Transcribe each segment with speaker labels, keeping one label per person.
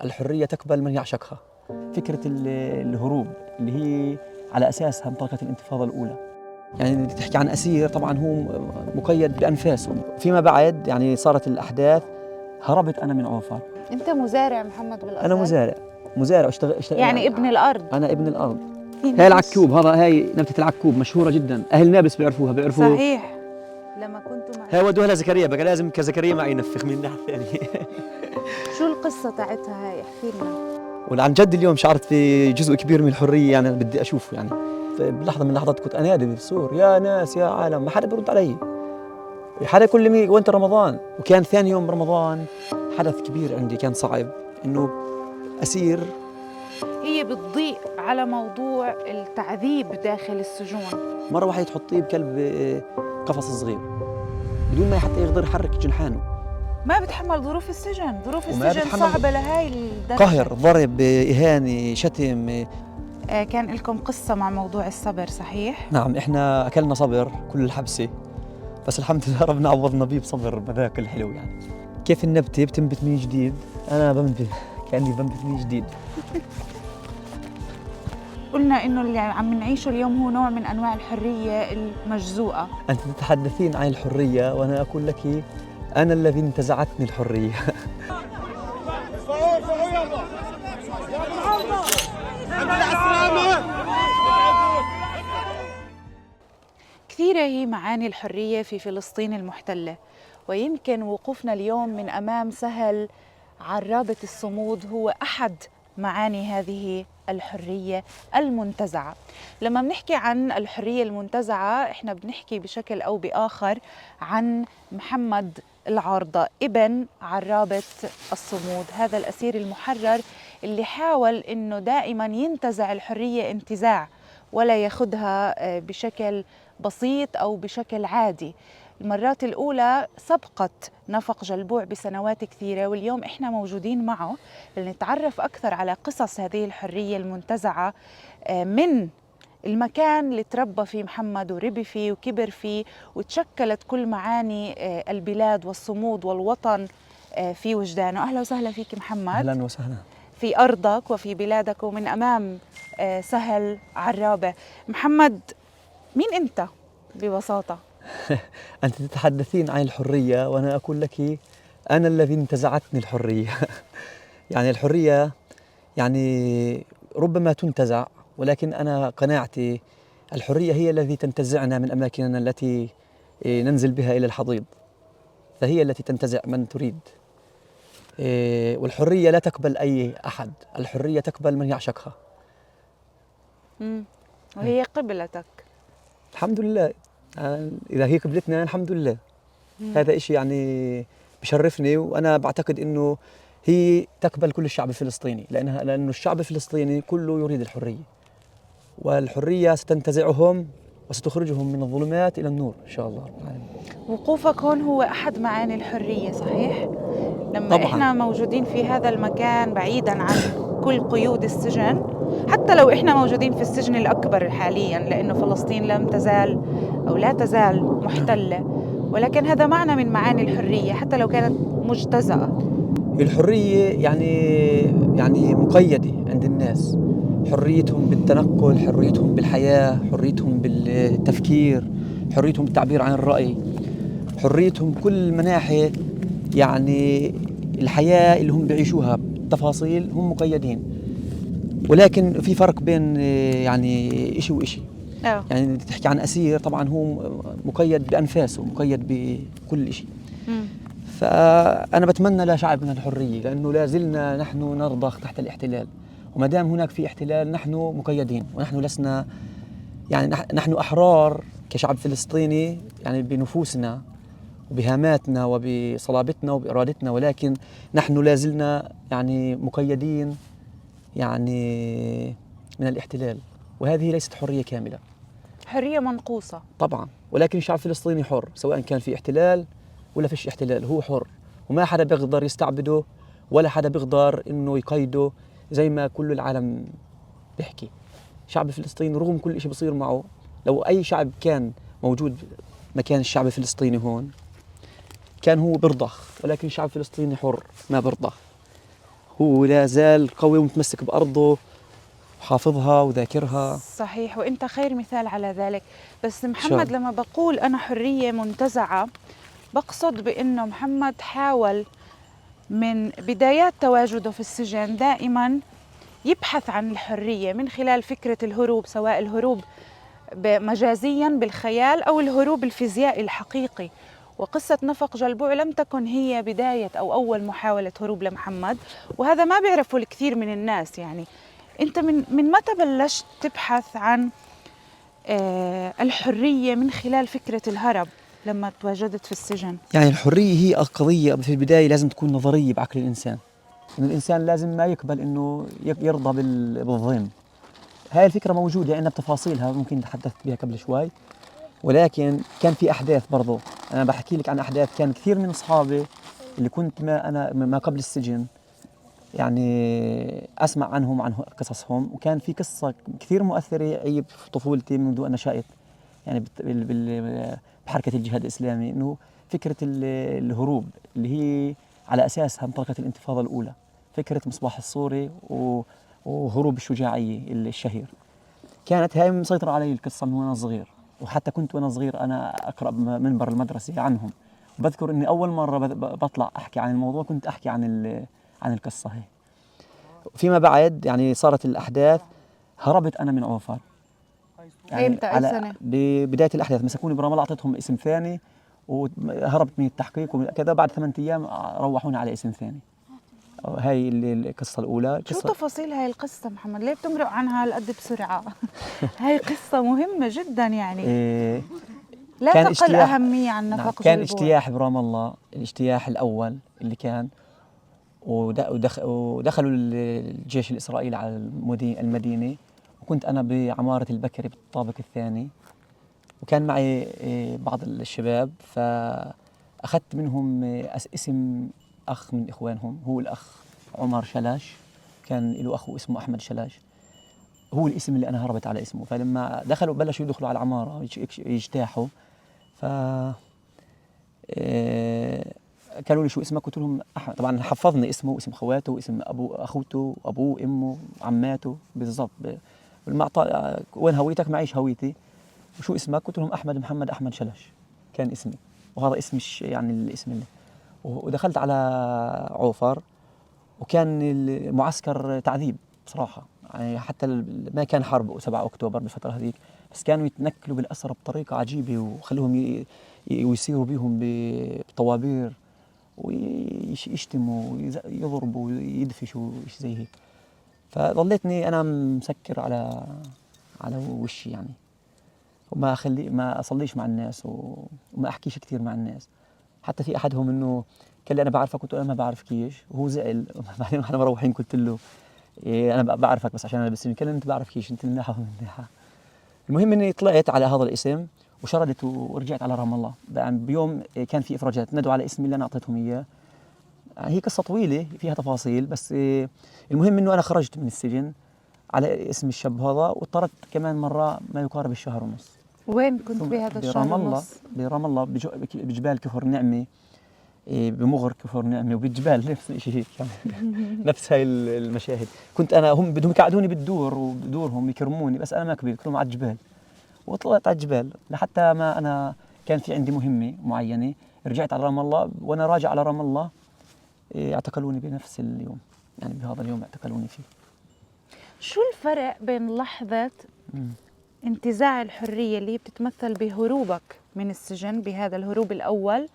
Speaker 1: الحرية تقبل من يعشقها. فكرة الهروب اللي هي على أساسها انطلقت الانتفاضة الأولى. يعني تحكي عن أسير طبعا هو مقيد بأنفاسه. فيما بعد يعني صارت الأحداث، هربت أنا من عوفر.
Speaker 2: أنت مزارع محمد بالأصل؟
Speaker 1: أنا مزارع اشتغل
Speaker 2: يعني ابن الأرض.
Speaker 1: أنا ابن الأرض. هاي العكوب، هاي نبتة العكوب مشهورة جدا، أهل نابلس بيعرفوها.
Speaker 2: صحيح. لما كنت معي
Speaker 1: هاي ودوها لزكريا، بقى لازم كزكريا معي ينفخ من الناحية الثانية.
Speaker 2: شو القصة تاعتها هاي؟ احكي لنا.
Speaker 1: وعن جد اليوم شعرت في جزء كبير من الحرية، يعني بدي أشوفه. يعني بلحظة من اللحظات كنت أنادي بالسور يا ناس يا عالم، ما حدا برد علي، حدا يقول لي وين رمضان. وكان ثاني يوم رمضان حدث كبير عندي، كان صعب إنه أسير.
Speaker 2: هي بتضيء على موضوع التعذيب داخل السجون.
Speaker 1: مرة واحدة تحطيه بكلب قفص صغير بدون ما حتى يقدر يحرك جنحانه.
Speaker 2: ما بتحمل ظروف السجن، ظروف السجن صعبة لهاي الدرجة.
Speaker 1: قهر، ضرب، إهانة، شتم.
Speaker 2: كان لكم قصة مع موضوع الصبر صحيح؟
Speaker 1: نعم، إحنا أكلنا صبر كل الحبسة، بس الحمد لله ربنا عوضنا بيه بصبر بذاك الحلو. يعني كيف النبتة بتنبت من جديد، أنا بنبت كأني بنبت من جديد.
Speaker 2: قلنا إنه اللي عم نعيشه اليوم هو نوع من أنواع الحرية المجزوءة.
Speaker 1: أنت تتحدثين عن الحرية وأنا أقول لك أنا الذي انتزعتني الحرية.
Speaker 2: كثيرة هي معاني الحرية في فلسطين المحتلة، ويمكن وقوفنا اليوم من أمام سهل عرابة الصمود هو أحد معاني هذه الحرية المنتزعة. لما بنحكي عن الحرية المنتزعة احنا بنحكي بشكل أو بآخر عن محمد العارضة ابن عرابة الصمود، هذا الأسير المحرر اللي حاول إنه دائما ينتزع الحرية انتزاع ولا ياخدها بشكل بسيط أو بشكل عادي. المرات الأولى سبقت نفق جلبوع بسنوات كثيرة، واليوم إحنا موجودين معه لنتعرف أكثر على قصص هذه الحرية المنتزعة من المكان اللي تربى فيه محمد وربي فيه وكبر فيه، وتشكلت كل معاني البلاد والصمود والوطن في وجدانه. أهلا وسهلا فيك محمد.
Speaker 1: أهلا وسهلا. في
Speaker 2: أرضك وفي بلادك ومن أمام سهل عرابة. محمد، مين أنت ببساطة؟
Speaker 1: أنت تتحدثين عن الحرية وأنا أقول لك أنا الذي انتزعتني الحرية. يعني الحرية يعني ربما تنتزع، ولكن أنا قناعتي الحرية هي التي تنتزعنا من أماكننا التي ننزل بها إلى الحضيض، فهي التي تنتزع من تريد. والحرية لا تقبل أي أحد، الحرية تقبل من يعشقها.
Speaker 2: وهي قبلتك
Speaker 1: الحمد لله. إذا هي قبلتنا الحمد لله. هذا إشي يعني بشرفني، وأنا بعتقد إنه هي تقبل كل الشعب الفلسطيني، لأنه الشعب الفلسطيني كله يريد الحرية، والحرية ستنتزعهم وستخرجهم من الظلمات إلى النور إن شاء الله.
Speaker 2: وقوفك هون هو أحد معاني الحرية صحيح؟ لما
Speaker 1: طبعاً.
Speaker 2: إحنا موجودين في هذا المكان بعيداً عن كل قيود السجن، حتى لو إحنا موجودين في السجن الأكبر حالياً لأنه فلسطين لم تزال أو لا تزال محتلة، ولكن هذا معنى من معاني الحرية حتى لو كانت مجتزأة.
Speaker 1: الحرية يعني مقيدة عند الناس، حريتهم بالتنقل، حريتهم بالحياة، حريتهم بالتفكير، حريتهم بالتعبير عن الرأي، حريتهم كل مناحي يعني الحياة اللي هم بيعيشوها تفاصيل هم مقيدين. ولكن في فرق بين يعني إشي وإشي. يعني تحكي عن أسير طبعا هو مقيد بأنفاسه، مقيد بكل إشي. فأنا بتمنى لشعبنا الحرية، لأنه لا زلنا نحن نرضخ تحت الاحتلال، وما دام هناك في احتلال نحن مقيدين، ونحن لسنا يعني نحن أحرار كشعب فلسطيني يعني بنفوسنا وبهاماتنا وبصلابتنا وبإرادتنا، ولكن نحن لا زلنا يعني مقيدين يعني من الاحتلال، وهذه ليست حرية كاملة،
Speaker 2: حرية منقوصة
Speaker 1: طبعا. ولكن الشعب الفلسطيني حر، سواء كان في احتلال ولا فيش احتلال، هو حر، وما حدا بيقدر يستعبده ولا حدا بيقدر انه يقيده زي ما كل العالم بيحكي. الشعب الفلسطيني رغم كل شيء بصير معه، لو اي شعب كان موجود مكان الشعب الفلسطيني هون كان هو برضخ، ولكن الشعب الفلسطيني حر ما برضخ، هو لا زال قوي ومتمسك بأرضه وحافظها وذاكرها.
Speaker 2: صحيح، وانت خير مثال على ذلك. بس محمد،
Speaker 1: شاء.
Speaker 2: لما بقول انا حرية منتزعة بقصد بانه محمد حاول من بدايات تواجده في السجن دائما يبحث عن الحرية من خلال فكرة الهروب، سواء الهروب مجازيا بالخيال أو الهروب الفيزيائي الحقيقي. وقصة نفق جلبوع لم تكن هي بداية أو أول محاولة هروب لمحمد، وهذا ما بيعرفه الكثير من الناس. يعني أنت من متى بلشت تبحث عن الحرية من خلال فكرة الهرب لما تواجدت في السجن؟
Speaker 1: يعني الحرية هي قضية في البداية لازم تكون نظرية بعقل الإنسان، إنه الإنسان لازم ما يقبل إنه يرضى بالظلم. هاي الفكرة موجودة عندنا بتفاصيلها ممكن تحدثت بها قبل شوي، ولكن كان في أحداث برضو. أنا بحكي لك عن أحداث كان كثير من أصحابي اللي كنت ما قبل السجن يعني أسمع عنهم عن قصصهم، وكان في قصة كثير مؤثرة عيب في طفولتي منذ أنا شائط يعني بحركة الجهاد الإسلامي، إنه فكرة الهروب اللي هي على أساسها انطلقت الانتفاضة الأولى، فكرة مصباح الصوري وهروب الشجاعية الشهير. كانت هاي مسيطرة علي القصة من وأنا صغير، وحتى كنت وأنا صغير أنا أقرأ بمنبر المدرسة عنهم. بذكر إني أول مرة بطلع أحكي عن الموضوع كنت أحكي عن القصة هي. فيما بعد يعني صارت الأحداث، هربت أنا من عوفر يعني
Speaker 2: إمتى؟ أي
Speaker 1: على
Speaker 2: سنة؟
Speaker 1: ببداية الأحداث مسكوني برام الله، أعطيتهم اسم ثاني وهربت من التحقيق وكذا. بعد 8 أيام روحوني على اسم ثاني. هاي القصة الأولى.
Speaker 2: شو تفاصيل هاي القصة محمد؟ ليه بتمرق عنها هالقد بسرعة؟ هاي قصة مهمة جدا يعني،
Speaker 1: إيه
Speaker 2: لا
Speaker 1: كان
Speaker 2: تقل
Speaker 1: اجتياح.
Speaker 2: أهمية عن
Speaker 1: نعم
Speaker 2: نفق
Speaker 1: كان
Speaker 2: جلبوع.
Speaker 1: اجتياح برام الله، الاجتياح الأول اللي كان ودخلوا الجيش الإسرائيلي على المدينة، وكنت أنا بعمارة البكري بالطابق الثاني، وكان معي بعض الشباب، فأخذت منهم اسم أخ من إخوانهم، هو الأخ عمر شلاش، كان له أخو اسمه أحمد شلاش، هو الاسم اللي أنا هربت على اسمه. فلما بلشوا يدخلوا على العمارة يجتاحوا، ف قالوا لي شو اسمك؟ قلت لهم أحمد. طبعا حفظني اسمه واسم خواته واسم أخوته أبوه أمه عماته بالضبط. وين هويتك؟ معيش هويتي. وشو اسمك؟ قلت لهم أحمد محمد أحمد شلش كان اسمي، وهذا اسمي يعني الاسم اللي. ودخلت على عوفر، وكان المعسكر تعذيب بصراحة. يعني حتى ما كان حرب 7 أكتوبر بالفترة هذيك، بس كانوا يتنكلوا بالأسرى بطريقة عجيبة، وخلوهم ويسيروا بهم بطوابير ويشتموا ويضربوا ويدفشوا شيء زي هيك. فظليتني أنا مسكر على وشي يعني، ما أصليش مع الناس وما أحكيش كثير مع الناس. حتى في أحدهم إنه قال لي أنا بعرفك، قلت له أنا ما بعرفكيش، وهو زعل. بعدين احنا مروحين قلت له إيه أنا بعرفك بس عشان أنا باسمي. قال لي أنت بعرفكيش، أنت من ناحية ومن ناحية. المهم إني طلعت على هذا الاسم وشردت ورجعت على رام الله. بيوم كان في إفراجات ندوا على اسمي اللي أنا أعطيتهم إياه. هي قصة طويلة فيها تفاصيل، بس المهم إنه أنا خرجت من السجن على اسم الشاب هذا، واضطرت كمان مرة ما يقارب الشهر ونص.
Speaker 2: وين كنت بهذا الشهر ونص؟
Speaker 1: برام الله بجبال كفر نعمة، بمغر كفر نعمة، وبالجبال نفس الشيء هيك يعني. نفس هاي المشاهد. كنت أنا هم بدهم يقعدوني بالدور وبدورهم يكرموني، بس أنا ما كبير كلهم على الجبال. وطلعت على الجبال لحتى ما أنا كان في عندي مهمة معينة. رجعت على رام الله، وأنا راجع على رام الله اعتقلوني بنفس اليوم، يعني بهذا اليوم اعتقلوني فيه.
Speaker 2: شو الفرق بين لحظة انتزاع الحرية اللي بتتمثل بهروبك من السجن بهذا الهروب الأول،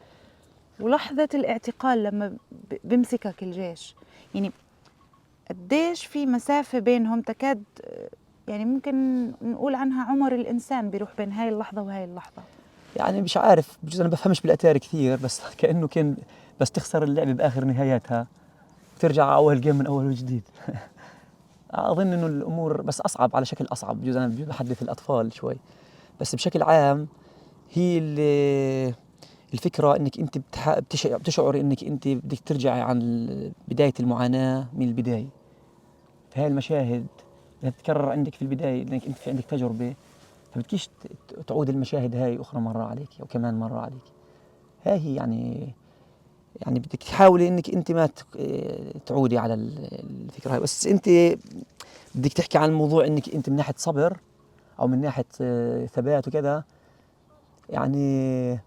Speaker 2: ولحظة الاعتقال لما بمسكك الجيش؟ يعني قديش في مسافة بينهم تكاد يعني ممكن نقول عنها عمر الإنسان بيروح بين هاي اللحظة وهاي اللحظة؟
Speaker 1: يعني مش عارف، بجوز أنا بفهمش بالأتاري كثير، بس كأنه كان بس تخسر اللعبة بآخر نهاياتها وترجع على أول جيم من أول وجديد. أظن إنه الأمور بس أصعب على شكل أصعب. بجوز أنا بحدث الأطفال شوي، بس بشكل عام هي الفكرة إنك أنت بتشعر إنك أنت بدك ترجعي عن بداية المعاناة من البداية. فهي المشاهد تتكرر عندك في البداية، إنك أنت في عندك تجربة، فبدكيش تعود المشاهد هاي أخرى مرة عليك أو كمان مرة عليك. هاي هي يعني يعني بدك تحاولي انك انت ما تعودي على الفكره هاي. بس انت بدك تحكي عن الموضوع انك انت من ناحيه صبر او من ناحيه ثبات وكذا. يعني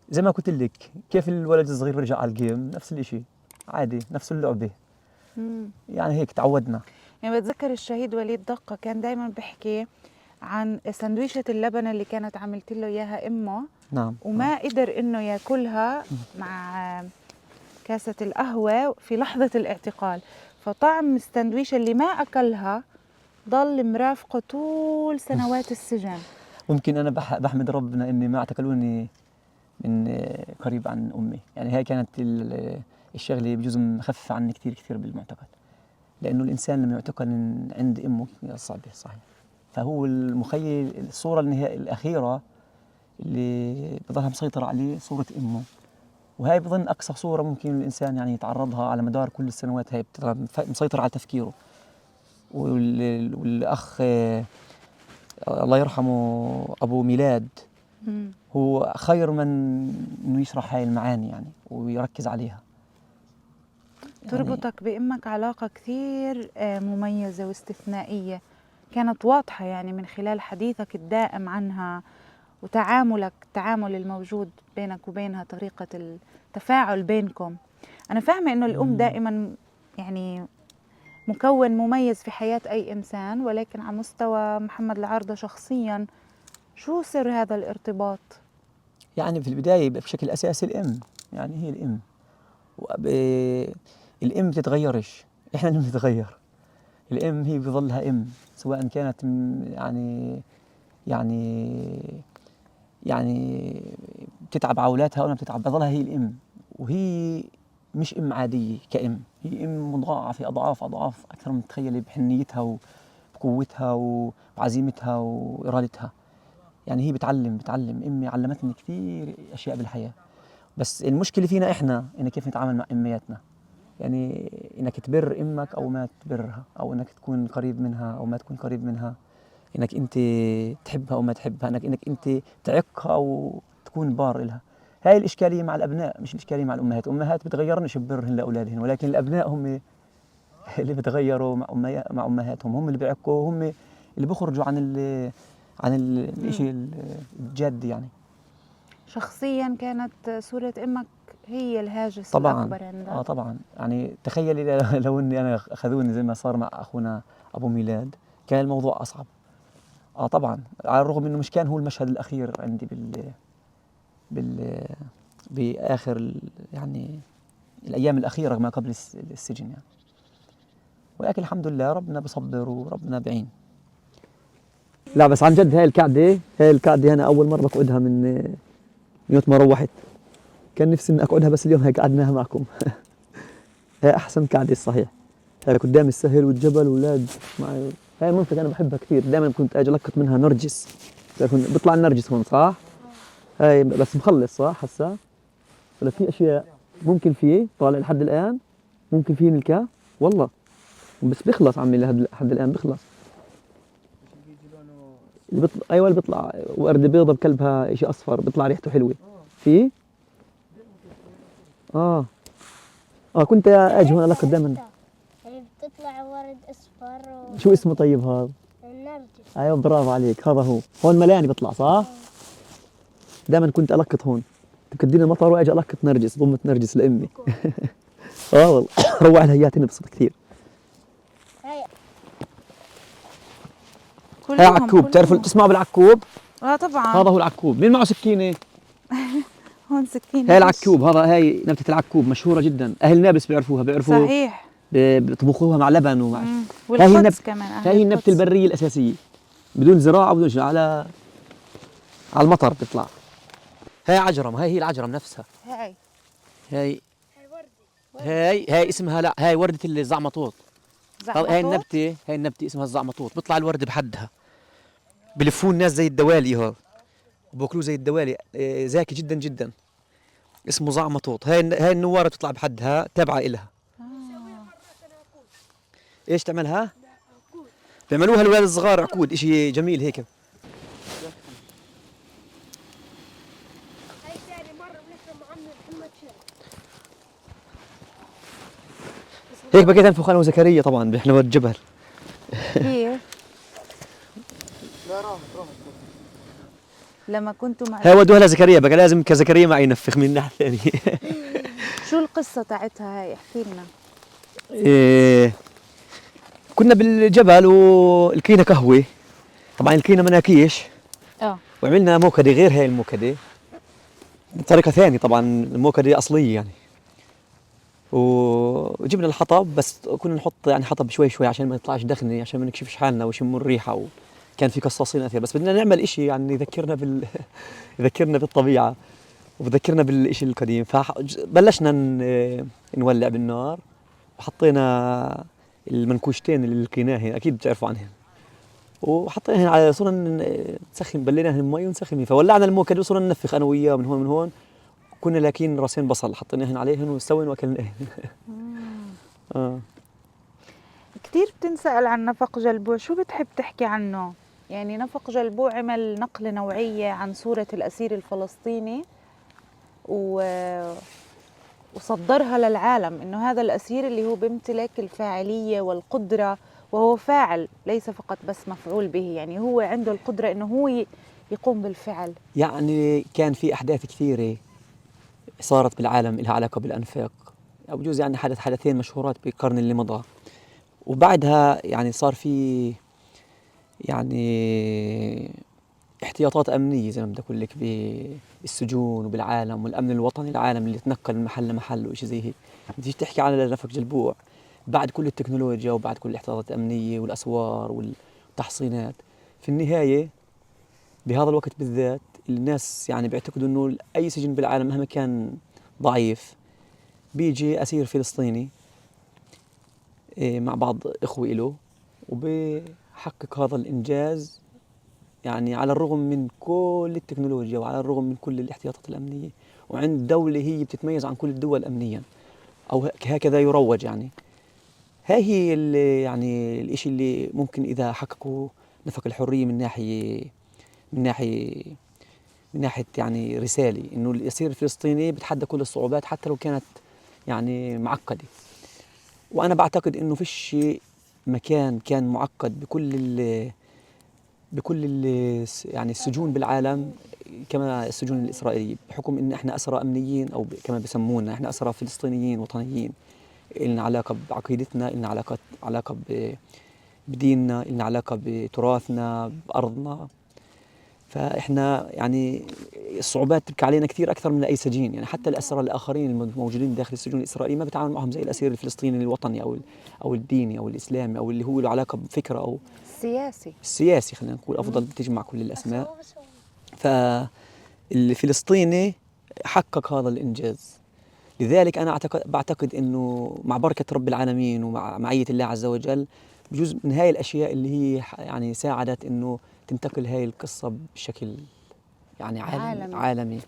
Speaker 1: زي ما قلت لك، كيف الولد الصغير بيرجع على الجيم نفس الاشي، عادي نفس اللعبه. يعني هيك تعودنا.
Speaker 2: يعني بتذكر الشهيد وليد دقة كان دايما بيحكي عن سندويشة اللبن اللي كانت عملت له اياها امه،
Speaker 1: نعم.
Speaker 2: وما قدر انه ياكلها مع كاسة القهوة في لحظة الاعتقال، فطعم السندويشة اللي ما اكلها ضل مرافقه طول سنوات السجن.
Speaker 1: ممكن انا بحمد ربنا اني ما اعتقلوني من قريب عن امي. يعني هاي كانت الشغله بجوز مخففه عني كثير كثير بالمعتقل، لانه الانسان لما يعتقل من عند امه صعبه صحيح. فهو المخيل الصوره النهائيه الاخيره اللي بضلها مسيطره عليه صوره امه، وهي بظن اقصى صوره ممكن الانسان يعني يتعرضها على مدار كل السنوات. هي مسيطره على تفكيره. والاخ الله يرحمه ابو ميلاد هو خير من انه يشرح هاي المعاني يعني ويركز عليها.
Speaker 2: تربطك بأمك علاقة كثير مميزة واستثنائية، كانت واضحة يعني من خلال حديثك الدائم عنها وتعاملك، التعامل الموجود بينك وبينها، طريقة التفاعل بينكم. أنا فاهمة إنه الأم دائما يعني مكون مميز في حياة أي إنسان، ولكن على مستوى محمد العارضة شخصيا شو سر هذا الارتباط؟
Speaker 1: يعني في البداية بشكل أساسي الأم، يعني هي الأم. الأم بتتغيرش، إحنا اللي بنتغير. الأم هي بظلها أم، سواء كانت يعني يعني بتتعب على أولادها أو ما بتتعب، بظلها هي الأم. وهي مش أم عادية كأم، هي أم مضاعفة أضعاف أضعاف أكثر من تتخيلي، بحنيتها وبقوتها وعزيمتها وإرادتها. يعني هي بتعلم أمي علمتني كثير أشياء بالحياة. بس المشكلة فينا إحنا إن كيف نتعامل مع أمياتنا. يعني إنك تبر أمك أو ما تبرها، أو إنك تكون قريب منها أو ما تكون قريب منها، إنك أنت تحبها أو ما تحبها، إنك أنت تعقها أو تكون بار إلها. هاي الإشكالية مع الأبناء، مش الإشكالية مع الأمهات. الأمهات بتغيرنش ببرهن لأولادهن، ولكن الأبناء هم اللي بتغيروا مع أمهاتهم، هم اللي بيعقوا، هم اللي بيخرجوا عن الشيء الجاد يعني.
Speaker 2: شخصيا كانت صورة أمك هي الهاجس
Speaker 1: طبعا
Speaker 2: الأكبر عندك؟
Speaker 1: طبعا. يعني تخيلي لو اني انا اخذوني زي ما صار مع اخونا ابو ميلاد، كان الموضوع اصعب. طبعا، على الرغم انه مش كان هو المشهد الاخير عندي بال باخر يعني الايام الاخيره ما قبل السجن يعني. ولكن الحمد لله ربنا بصبر وربنا بعين. لا بس عن جد هاي القعده انا اول مره بقعدها من يوم ما روحت. كان نفسي اني اقعدها، بس اليوم هيك قعدناها معكم. هي احسن قعده الصحيح. هي قدام السهل والجبل واولاد معي. هاي المنطقه انا بحبها كثير، دائما كنت اجي القط منها نرجس. بيطلع النرجس هون صح؟ هاي بس مخلص صح هسا؟ ولا في اشياء ممكن فيه طالع لحد الان؟ ممكن فيه نلقاه؟ والله بس بيخلص عمي لحد الان بيخلص. اللي بيطلع ايوه، اللي بيطلع ورده بيضه بكلبها شيء اصفر بيطلع ريحته حلوه. في كنت اجي هون القط دائما.
Speaker 3: يعني بتطلع ورد اصفر
Speaker 1: شو اسمه طيب هذا؟
Speaker 3: النرجس.
Speaker 1: ايوه برافو عليك، هذا هو. هون ملاني بيطلع صح؟ دائما كنت القط هون، تكدينا مطر واجي القط نرجس، ضمة نرجس لامي. والله روح لها اياها تنبسط كثير. هاي عكوب، بتعرفوا تسمعوا بالعكوب؟
Speaker 2: طبعا.
Speaker 1: هذا هو العكوب. مين معه سكينه؟
Speaker 2: هون سكينة.
Speaker 1: هاي العكوب، هاي نبتة العكوب مشهورة جدا، أهل نابلس بيعرفوها.
Speaker 2: صحيح.
Speaker 1: بيطبخوها مع لبن ومع
Speaker 2: والقدس كمان.
Speaker 1: هاي النبتة البرية الأساسية، بدون زراعة وبدون شيء، على المطر بتطلع. هاي عجرم، هي العجرم نفسها. هاي اسمها، لا هاي وردة الزعمطوط. هاي النبتة اسمها الزعمطوط، بيطلع الورد بحدها. بلفوه الناس زي الدوالي، هذا وباكلوه زي الدوالي. زاكي جدا جدا، اسمه زعمطوط. هاي النوارة بتطلع بحدها تابعة إلها. ايش تعملها؟ بيعملوها الولاد الصغار عقود، اشي جميل هيك.
Speaker 3: هاي ثاني مرة بنشرب معمر
Speaker 1: هيك بقيت انفخ انا وزكريا طبعا احنا والجبل.
Speaker 2: كيف؟ لما كنتوا مع
Speaker 1: هاي ودوها لزكريا بقى لازم كزكريا معي ينفخ من الناحيه الثانيه.
Speaker 2: شو القصة تاعتها هاي؟ احكي لنا.
Speaker 1: إيه كنا بالجبل والكينا قهوه، طبعا الكينا مناكيش،
Speaker 2: اه
Speaker 1: وعملنا موكده غير هاي الموكده بطريقه ثانيه، طبعا الموكده اصليه يعني. وجبنا الحطب، بس كنا نحط يعني حطب شوي شوي عشان ما يطلعش دخنه، عشان ما نكشفش حالنا ويشموا الريحه كان في قصاصين اثير، بس بدنا نعمل إشي يعني يذكرنا يذكرنا بالطبيعه وبذكرنا بالإشي القديم. فبلشنا نولع بالنار، وحطينا المنكوشتين اللي لقيناهن اكيد بتعرفوا عنهن، وحطيناهن على صرنا نسخن، بليناهن مي ونسخن، فولعنا الموكد وصرنا ننفخ انا وياه من هون من هون. كنا لاكين راسين بصل حطيناهن عليهن واستوينا واكلناهن. اه
Speaker 2: كثير بتنسأل عن نفق جلبوع، شو بتحب تحكي عنه؟ يعني نفق جلبوع عمل نقلة نوعية عن صورة الأسير الفلسطيني وصدرها للعالم إنه هذا الأسير اللي هو بيمتلك الفاعلية والقدرة، وهو فاعل ليس فقط بس مفعول به، يعني هو عنده القدرة إنه هو يقوم بالفعل.
Speaker 1: يعني كان في احداث كثيره صارت بالعالم لها علاقه بالانفاق، او بجوز يعني حدثين مشهورات بالقرن اللي مضى، وبعدها يعني صار في يعني احتياطات امنيه زي ما بدي اقول لك بالسجون وبالعالم، والامن الوطني العالم اللي تنقل من محل لمحل وشيء زي هيك. بدي تحكي عن نفق جلبوع بعد كل التكنولوجيا وبعد كل الاحتياطات الامنيه والاسوار والتحصينات، في النهايه بهذا الوقت بالذات الناس يعني بيعتقدوا انه اي سجن بالعالم مهما كان ضعيف بيجي اسير فلسطيني مع بعض اخوه له وبحقق هذا الانجاز، يعني على الرغم من كل التكنولوجيا وعلى الرغم من كل الاحتياطات الامنيه، وعند دوله هي بتتميز عن كل الدول امنيا، او هكذا يروج يعني. هاي هي اللي يعني الاشي اللي ممكن اذا حققوا نفق الحريه من ناحيه من ناحيه يعني رساله انه الاسير الفلسطيني بتحدى كل الصعوبات حتى لو كانت يعني معقده. وانا بعتقد انه فيش مكان كان معقد بكل يعني السجون بالعالم كما السجون الاسرائيليه، بحكم ان احنا اسرى امنيين او كما بسمونا احنا اسرى فلسطينيين وطنيين، لنا علاقه بعقيدتنا، لنا علاقه بديننا، لنا علاقه بتراثنا بارضنا. فاحنا يعني الصعوبات تبكي علينا كثير اكثر من اي سجين، يعني حتى الاسرى الاخرين الموجودين داخل السجون الاسرائيليه ما بتعامل معهم زي الاسير الفلسطيني الوطني او الديني او الاسلامي او اللي هو له علاقه بفكره او
Speaker 2: سياسي.
Speaker 1: السياسي، خلينا نقول افضل بتجمع كل الاسماء. فالفلسطيني حقق هذا الانجاز. لذلك انا بعتقد انه مع بركه رب العالمين ومع معيه الله عز وجل بجزء من هاي الاشياء اللي هي يعني ساعدت انه تنتقل هاي القصه بشكل يعني عالمي.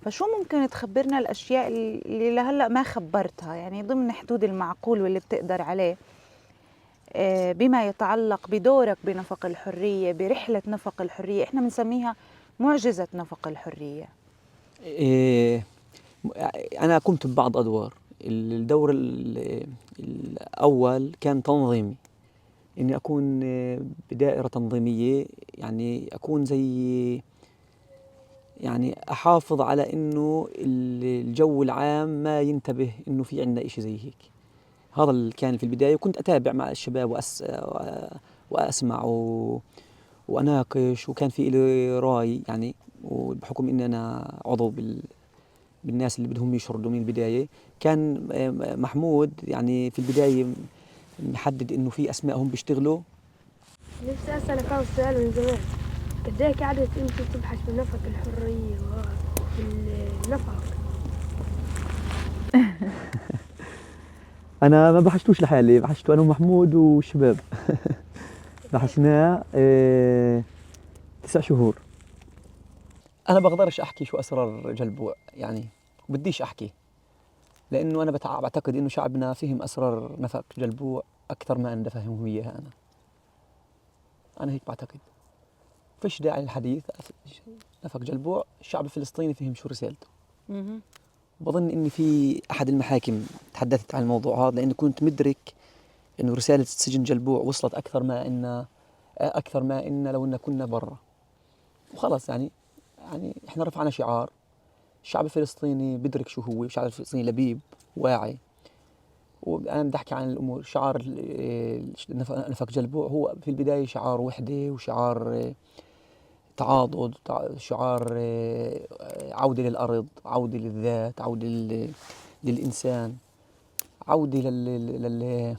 Speaker 2: فشو ممكن تخبرنا الأشياء اللي لهلأ ما خبرتها، يعني ضمن حدود المعقول واللي بتقدر عليه، بما يتعلق بدورك بنفق الحرية، برحلة نفق الحرية؟ إحنا بنسميها معجزة نفق الحرية.
Speaker 1: إيه انا قمت ببعض ادوار. الدور الاول كان تنظيمي، اني اكون بدائره تنظيميه، يعني اكون زي يعني احافظ على انه الجو العام ما ينتبه انه في عندنا شيء زي هيك. هذا اللي كان في البدايه، وكنت اتابع مع الشباب واسمع واناقش، وكان في لي راي يعني، وبحكم اني انا عضو بالناس اللي بدهم يشردوا من البدايه. كان محمود يعني في البدايه محدد انه في اسماء هم بيشتغلوا.
Speaker 4: نفسي أسألك هذا السؤال من زمان، قد إيه قعدت أنت تبحث في نفق الحرية وفي النفق؟
Speaker 1: انا ما بحثتوش لحالي، بحثته انا ومحمود والشباب. بحثناه 9 شهور. انا بقدرش احكي شو اسرار جلبوع يعني، بديش احكي، لانه انا بعتقد انه شعبنا فهم اسرار نفق جلبوع اكثر ما انا فاهمهم اياها. انا هيك بعتقد، فيش داعي للحديث. نفق جلبوع الشعب الفلسطيني فهم شو رسالته، بظن إن في أحد المحاكم تحدثت عن الموضوع هذا، لأني كنت مدرك إنه رسالة سجن جلبوع وصلت أكثر ما إن لو إن كنا برا. وخلاص يعني إحنا رفعنا شعار. الشعب الفلسطيني بدرك شو هو، الشعب الفلسطيني لبيب واعي. وأنا بدي أحكي عن الأمور. شعار نفق جلبوع هو في البداية شعار وحدة وشعار تعاضد، شعار عودة للأرض، عودة للذات، عودة للإنسان، عودة اللي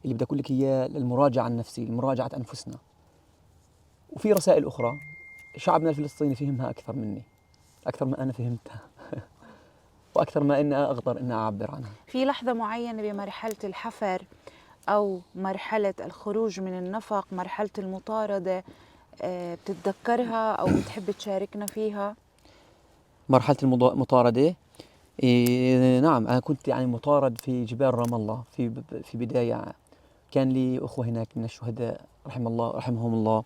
Speaker 1: بدي أقول لك إياه، للمراجعة النفسية، لمراجعة أنفسنا. وفي رسائل أخرى شعبنا الفلسطيني فهمها أكثر مني، أكثر ما أنا فهمتها وأكثر ما إني أقدر إني أعبر عنها.
Speaker 2: في لحظة معينة بمرحلة الحفر أو مرحلة الخروج من النفق، مرحلة المطاردة، بتتذكرها أو بتحب تشاركنا فيها؟
Speaker 1: مرحلة المطاردة، نعم، أنا كنت يعني مطارد في جبال رام الله في بداية. كان لي أخوة هناك من الشهداء رحمهم الله.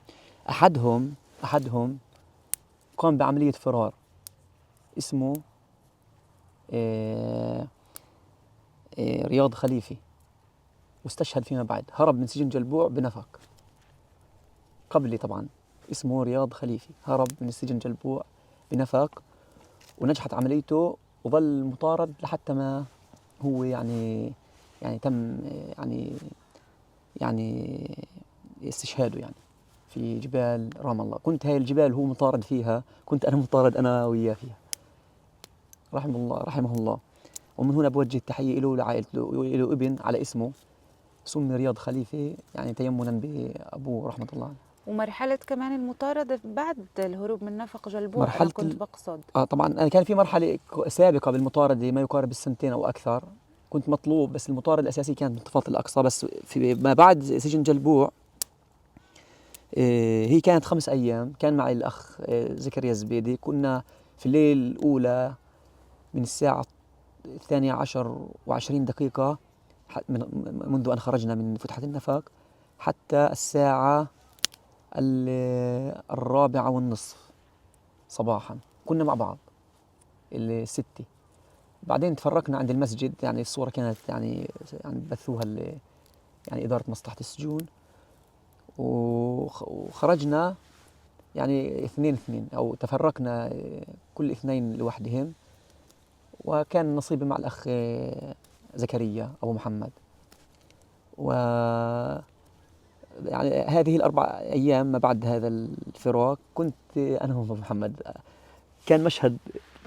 Speaker 1: أحدهم قام بعملية فرار، اسمه رياض خليفي، واستشهد فيما بعد. هرب من سجن جلبوع بنفق قبلي طبعا. اسمه رياض خليفي، هرب من السجن جلبوع بنفق ونجحت عمليته، وظل مطارد لحتى ما هو يعني تم يعني استشهاده يعني في جبال رام الله. كنت هاي الجبال هو مطارد فيها، كنت أنا مطارد أنا وياه فيها، رحمه الله. ومن هنا بوجه التحية له لعائلته. له ابن على اسمه سمي رياض خليفة، يعني تيمنا بأبوه رحمة الله عليه.
Speaker 2: ومرحلة كمان المطاردة بعد الهروب من نفق جلبوع أنا كنت بقصد.
Speaker 1: طبعا أنا كان في مرحلة سابقة بالمطاردة ما يقارب السنتين أو أكثر، كنت مطلوب، بس المطاردة الأساسية كانت بالتفاضل الأقصى. بس في ما بعد سجن جلبوع هي كانت 5 أيام. كان معي الأخ زكريا الزبيدي. كنا في الليل الأولى من الساعة 12:20 منذ أن خرجنا من فتحة النفق حتى الساعة 4:30 صباحا كنا مع بعض 6. بعدين تفرقنا عند المسجد. يعني الصورة كانت يعني بثوها يعني إدارة مصلحة السجون. وخرجنا يعني 2 أو تفرقنا كل 2 لوحدهم. وكان نصيبي مع الأخ زكريا أبو محمد. و يعني هذه ال4 أيام ما بعد هذا الفراق كنت أنا وأبو محمد. كان مشهد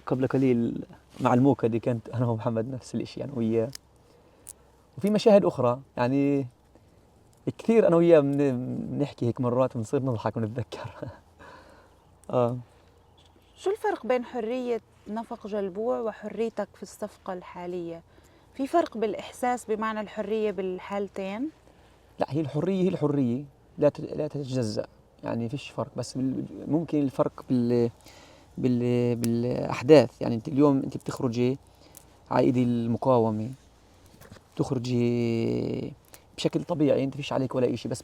Speaker 1: قبل قليل مع الموكدي، كانت أنا ومحمد نفس الشيء يعني وياه. وفي مشاهد أخرى يعني كثير أنا وياه بنحكي هيك مرات ونصير نضحك ونتذكر.
Speaker 2: شو الفرق بين حرية نفق جلبوع وحريتك في الصفقة الحالية؟ في فرق بالإحساس بمعنى الحرية بالحالتين؟
Speaker 1: لا، هي الحرية لا تتجزأ، يعني فيش فرق. بس ممكن الفرق بالأحداث. يعني أنت اليوم أنت بتخرجي على إيدي المقاومة، بتخرجي بشكل طبيعي، أنت فيش عليك ولا شيء. بس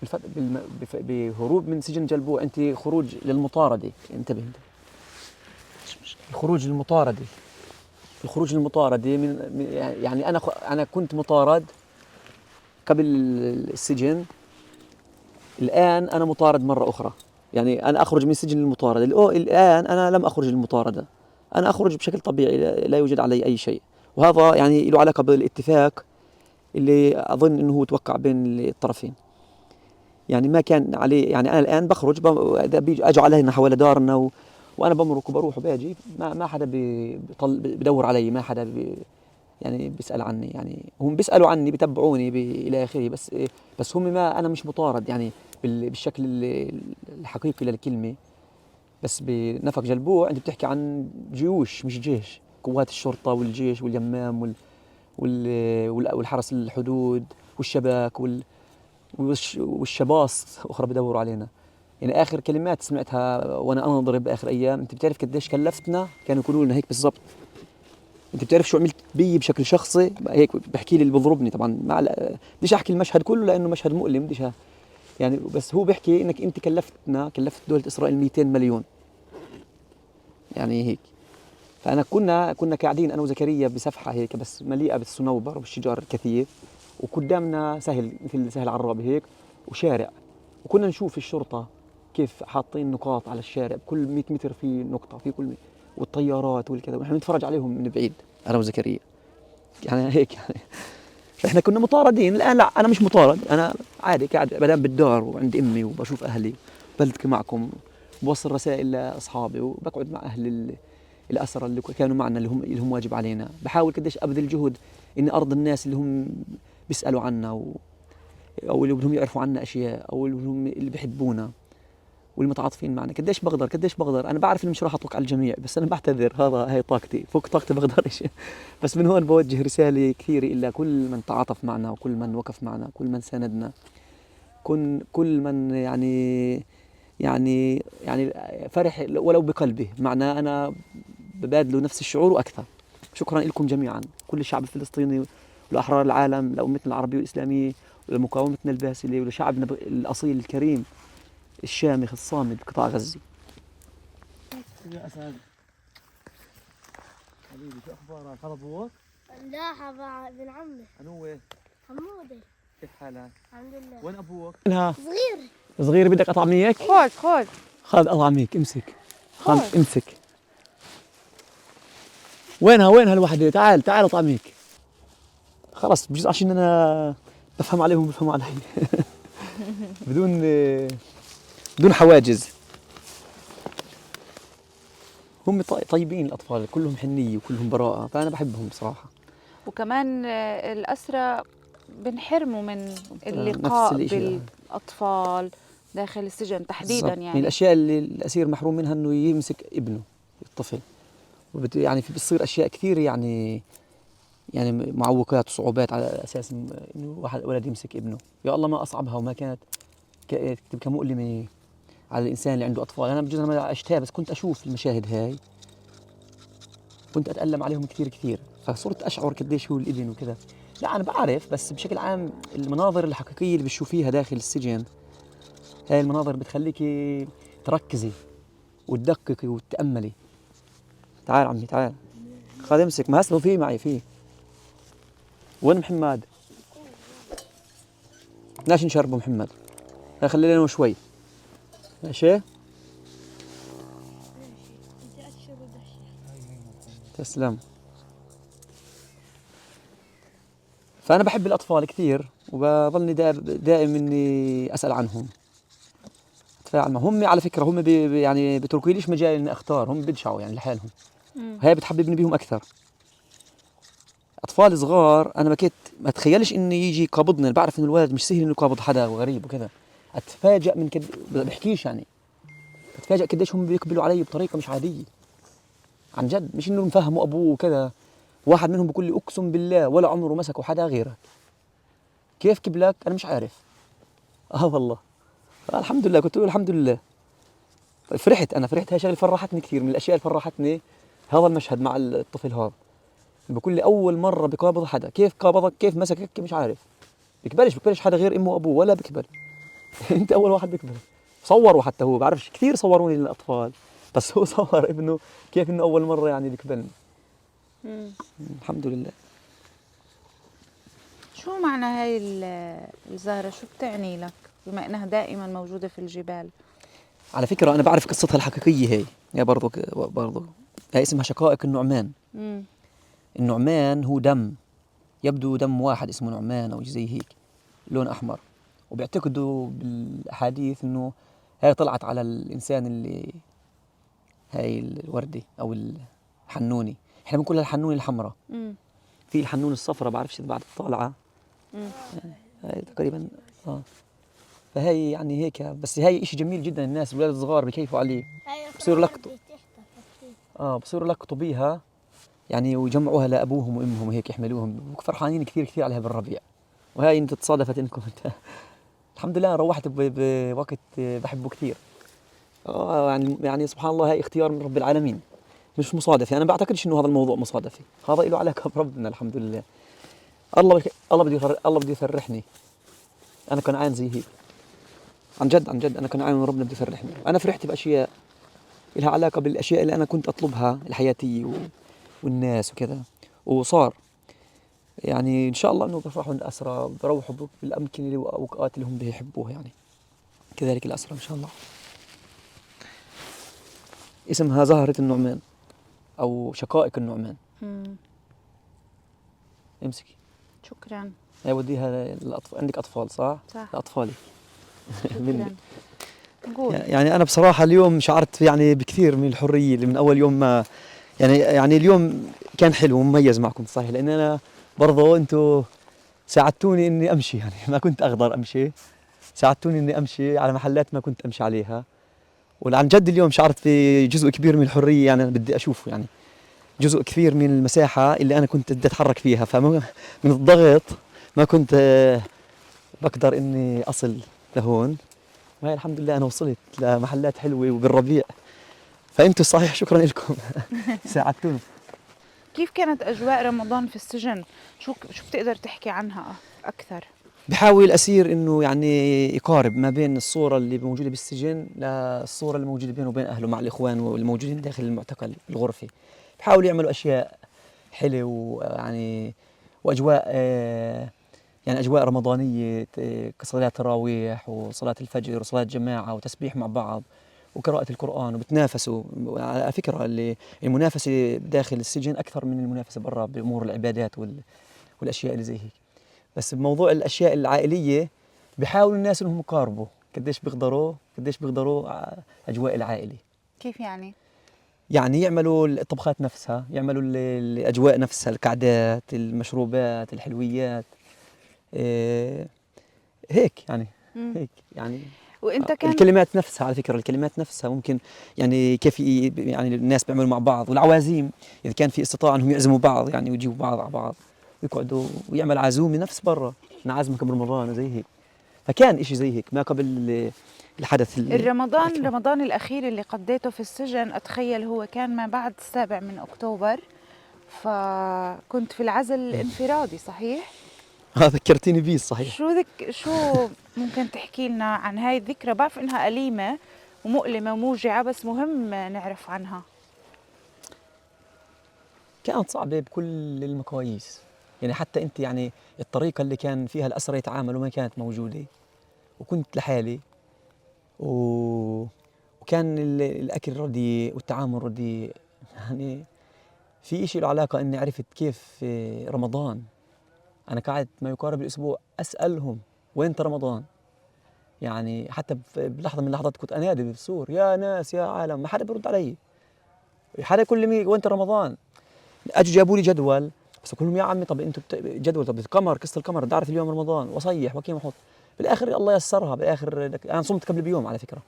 Speaker 1: بهروب من سجن جلبوع أنت خروج للمطاردة. انتبه انت، الخروج للمطاردة يعني أنا كنت مطارد قبل السجن، الآن أنا مطارد مرة أخرى. يعني أنا أخرج من سجن المطاردة، الآن أنا لم أخرج للمطاردة، أنا أخرج بشكل طبيعي، لا يوجد علي أي شيء. وهذا يعني له علاقة بالاتفاق اللي أظن أنه هو توقع بين الطرفين. يعني ما كان عليه، يعني أنا الآن بخرج أجوا علينا حول دارنا وأنا بمرق وبروح وباجي، ما حدا بدور علي، ما حدا يعني بيسأل عني. يعني هم بيسألوا عني، بيتبعوني إلى آخره. بس هم أنا مش مطارد يعني بالشكل الحقيقي للكلمة. بس بنفق جلبوع أنت بتحكي عن جيوش مش جيش، قوات الشرطة والجيش واليمام والحرس الحدود والشباك والشباص أخرى بدوروا علينا. يعني آخر كلمات سمعتها وأنا أنضرب آخر أيام، أنت بتعرف قديش كلفتنا؟ كانوا يقولوا لنا هيك بالضبط. أنت بتعرف شو عملت بي بشكل شخصي؟ هيك بحكي لي اللي بضربني. طبعا بديش أحكي المشهد كله لأنه مشهد مؤلم، بديش يعني. بس هو بيحكي إنك أنت كلفت دولة إسرائيل 200 مليون، يعني هيك. فانا كنا قاعدين انا وزكريا بسفحه هيك بس مليئه بالصنوبر والشجار الكثيف، وقدامنا سهل مثل سهل عرابي هيك وشارع، وكنا نشوف الشرطه كيف حاطين نقاط على الشارع، كل 100 متر في نقطه في كل والطيارات والكذا، ونحن نتفرج عليهم من بعيد انا وزكريا يعني هيك يعني. فاحنا كنا مطاردين. الان لا، انا مش مطارد، انا عادي قاعد بنام بالدار وعند امي وبشوف اهلي، بلتقي معكم، بوصل رسائل لاصحابي وبقعد مع اهل الاسرى اللي كانوا معنا اللي هم واجب علينا. بحاول قديش ابذل جهد اني ارضي الناس اللي هم بيسالوا عنا او اللي بدهم يعرفوا عنا اشياء، او اللي بيحبونا والمتعاطفين معنا. قديش بقدر انا بعرف اني مش راح اطلق على الجميع، بس انا بعتذر، هاي طاقتي، فوق طاقتي بقدرش. بس من هون بوجه رساله كثيره الى كل من تعاطف معنا وكل من وقف معنا، كل من ساندنا، كل من يعني فرح ولو بقلبه معنا. انا ببادله نفس الشعور واكثر. شكرا لكم جميعا، كل الشعب الفلسطيني ولاحرار العالم، لامتنا العربيه والاسلاميه، ولمقاومتنا الباسله، ولشعبنا الاصيل الكريم الشامخ الصامد بقطاع غزة. يا أسعد حبيبي، شو أخبارك؟ هذا أبوك؟
Speaker 3: لا هذا ابن عمي
Speaker 1: أنو
Speaker 3: حمودي.
Speaker 1: كيف حالك؟
Speaker 3: الحمد لله.
Speaker 1: وين أبوك؟ وينها؟
Speaker 3: صغير
Speaker 1: بدك أطعميك؟ خذ أطعميك، امسك. امسك. وينها الوحدة؟ تعال أطعميك. خلاص بجوز عشان أنا بفهم عليهم بفهموا علي. بدون حواجز. هم طيبين الأطفال، كلهم حنية وكلهم براءة، فأنا بحبهم بصراحة.
Speaker 2: وكمان الأسرى بنحرموا من اللقاء بالأطفال داخل السجن تحديدا. يعني
Speaker 1: من الأشياء اللي الأسير محروم منها إنه يمسك ابنه الطفل، يعني بتصير أشياء كثير يعني معوقات وصعوبات على أساس إنه ولد يمسك ابنه. يا الله ما أصعبها، وما كانت كمؤلمة على الإنسان اللي عنده أطفال. أنا بجوز ما عشتها، بس كنت أشوف المشاهد هاي، كنت أتألم عليهم كثير، فصرت أشعر قديش هو الابن وكذا. لا أنا بعرف، بس بشكل عام المناظر الحقيقية اللي بتشوفيها داخل السجن، هاي المناظر بتخليكي تركزي وتدققي وتتأملي. تعال عمي تعال، خذ امسك. ما هسه في معي فيه. وين محمد؟ بدناش نشربه محمد، خلي لنا شوي. ماشي؟ تسلم. فأنا بحب الأطفال كثير، وبظلني دائم إني أسأل عنهم، أتفاعل معهم. هم على فكرة هم يعني بتركوليش مجال إني أختار، هم بدشعوا يعني لحالهم. هاي بتحببني بيهم أكثر. أطفال صغار أنا ما أتخيلش إنه يجي قابضني. بعرف إنه الولد مش سهل إنه يقابض حدا وغريب وكذا. أتفاجأ من بحكيش يعني، أتفاجأ قديش هم بيقبلوا علي بطريقة مش عادية عن جد. مش إنه مفهموا أبوه وكذا. واحد منهم بيقول لي أقسم بالله ولا عمره مسكوا حدا غيرك. كيف قبلك؟ أنا مش عارف. والله الحمد لله. كنت أقول الحمد لله. فرحت. هاي شغله فرحتني كثير. من الأشياء اللي فرحتني هذا المشهد مع الطفل هذا. بقول لي أول مرة بقابض حدا. كيف قابضك؟ كيف مسكك؟ مش عارف. بيقبلش حدا غير أمه وأبوه، ولا بيقبل. أنت أول واحد بيقبل. صوروا حتى هو، بعرفش كثير صوروني للأطفال، بس هو صور ابنه كيف إنه أول مرة يعني بيقبلني. الحمد لله.
Speaker 2: شو معنى هاي الزهرة؟ شو بتعني لك بما إنها دائما موجودة في الجبال؟
Speaker 1: على فكرة أنا بعرف قصتها الحقيقية. هي برضو هي اسمها شقائق النعمان. النعمان هو دم، يبدو دم واحد اسمه نعمان أو زي هيك، لون أحمر. وبيعتقدوا بالأحاديث إنه هاي طلعت على الإنسان اللي هاي الوردة أو الحنونة. إحنا بنقول الحنونة الحمراء. في الحنون الصفراء بعرفش بعد الطالعة. هاي تقريبا فهي يعني هيك. بس هاي إشي جميل جدا. الناس الولاد الصغار بكيفوا عليه، بصيروا لقطوا بيها يعني، ويجمعوها لأبوهم وأمهم هيك يحملوهم، فرحانين كثير عليها بالربيع. وهاي انت تصادفت انكم انت. الحمد لله روحت بوقت بحبه كثير. يعني سبحان الله، هاي اختيار من رب العالمين، مش مصادفة. انا بعتقدش انه هذا الموضوع مصادفي، هذا له علاقة بربنا. الحمد لله. الله بده يفرحني. انا كنعان زي هيك عن جد انا كنعان، ربنا بده يفرحني. انا فرحت باشياء لها علاقة بالأشياء اللي أنا كنت أطلبها الحياتية والناس وكذا، وصار يعني إن شاء الله إنه بفرحوا الأسرى بروحوا بالأماكن اللي وأوقات اللي هم بيحبوها يعني. كذلك الأسرى إن شاء الله. اسمها زهرة النعمان أو شقائق النعمان. امسكي.
Speaker 2: شكرا.
Speaker 1: هي وديها للأطفال. عندك أطفال صح؟
Speaker 2: صح.
Speaker 1: لأطفالي.
Speaker 2: شكرا. قول.
Speaker 1: يعني أنا بصراحة اليوم شعرت يعني بكثير من الحرية اللي من أول يوم ما يعني اليوم كان حلو ومميز معكم صحيح، لأن أنا برضو أنتوا ساعدتوني إني أمشي، يعني ما كنت أقدر أمشي، ساعدتوني إني أمشي على محلات ما كنت أمشي عليها. وعن جد اليوم شعرت بجزء كبير من الحرية، يعني أنا بدي أشوفه، يعني جزء كبير من المساحة اللي أنا كنت بدي أتحرك فيها، فمن الضغط ما كنت بقدر إني أصل لهون. وهي الحمد لله أنا وصلت لمحلات حلوة وبالربيع، فأنتوا صحيح شكرا لكم ساعدتوني.
Speaker 2: كيف كانت أجواء رمضان في السجن؟ شو بتقدر تحكي عنها أكثر؟
Speaker 1: بحاول أسير إنه يعني يقارب ما بين الصورة اللي موجودة بالسجن للصورة اللي موجودة بينه وبين أهله مع الإخوان والموجودين داخل المعتقل الغرفي. بحاول يعملوا أشياء حلوة ويعني وأجواء يعني أجواء رمضانية كصلاة التراويح وصلاة الفجر وصلاة جماعة وتسبيح مع بعض وقراءة القرآن وبتنافسوا. على فكرة اللي المنافسة داخل السجن أكثر من المنافسة برا بأمور العبادات والأشياء اللي زي هيك. بس بموضوع الأشياء العائلية بحاولوا الناس إنهم يقاربوا قديش بيقدروا أجواء العائلة.
Speaker 2: كيف يعني؟
Speaker 1: يعني يعملوا الطبخات نفسها، يعملوا الأجواء نفسها، القعدات، المشروبات، الحلويات، هيك يعني. هيك يعني.
Speaker 2: وانت كان
Speaker 1: الكلمات نفسها، على فكرة الكلمات نفسها ممكن يعني كيف يعني الناس بيعملوا مع بعض، والعوازيم إذا كان في استطاعة إنهم يعزموا بعض يعني ويجيبوا بعض على بعض ويقعدوا ويعمل عزومة نفس برا، نعزمك برمضان زي هيك. فكان إشي زي هيك ما قبل الحدث
Speaker 2: رمضان الأخير اللي قضيته في السجن أتخيل هو كان ما بعد 7 أكتوبر، فكنت في العزل الانفرادي صحيح؟
Speaker 1: ذكرتيني بيه صحيح.
Speaker 2: شو ممكن تحكي لنا عن هاي الذكرى؟ بعرف إنها أليمة ومؤلمة وموجعة بس مهم نعرف عنها.
Speaker 1: كانت صعبة بكل المقاييس، يعني حتى أنت يعني الطريقة اللي كان فيها الأسرى يتعاملوا ما كانت موجودة، وكنت لحالي وكان الأكل رديء والتعامل رديء. يعني في إشي له علاقة إني عرفت كيف رمضان. أنا قعدت ما يقارب الأسبوع أسألهم وين رمضان، يعني حتى بلحظة من اللحظات كنت أنادي بالسور يا ناس يا عالم، ما حدا بيرد علي، حدا يقول لي وين رمضان. اجوا جابوا لي جدول، بس اقول لهم يا عمي طب انتم جدول، طب القمر قصه القمر بدي اعرف اليوم رمضان واصيح وكيف احط. بالاخر الله يسرها، بالاخر انا صمت قبل بيوم على فكره،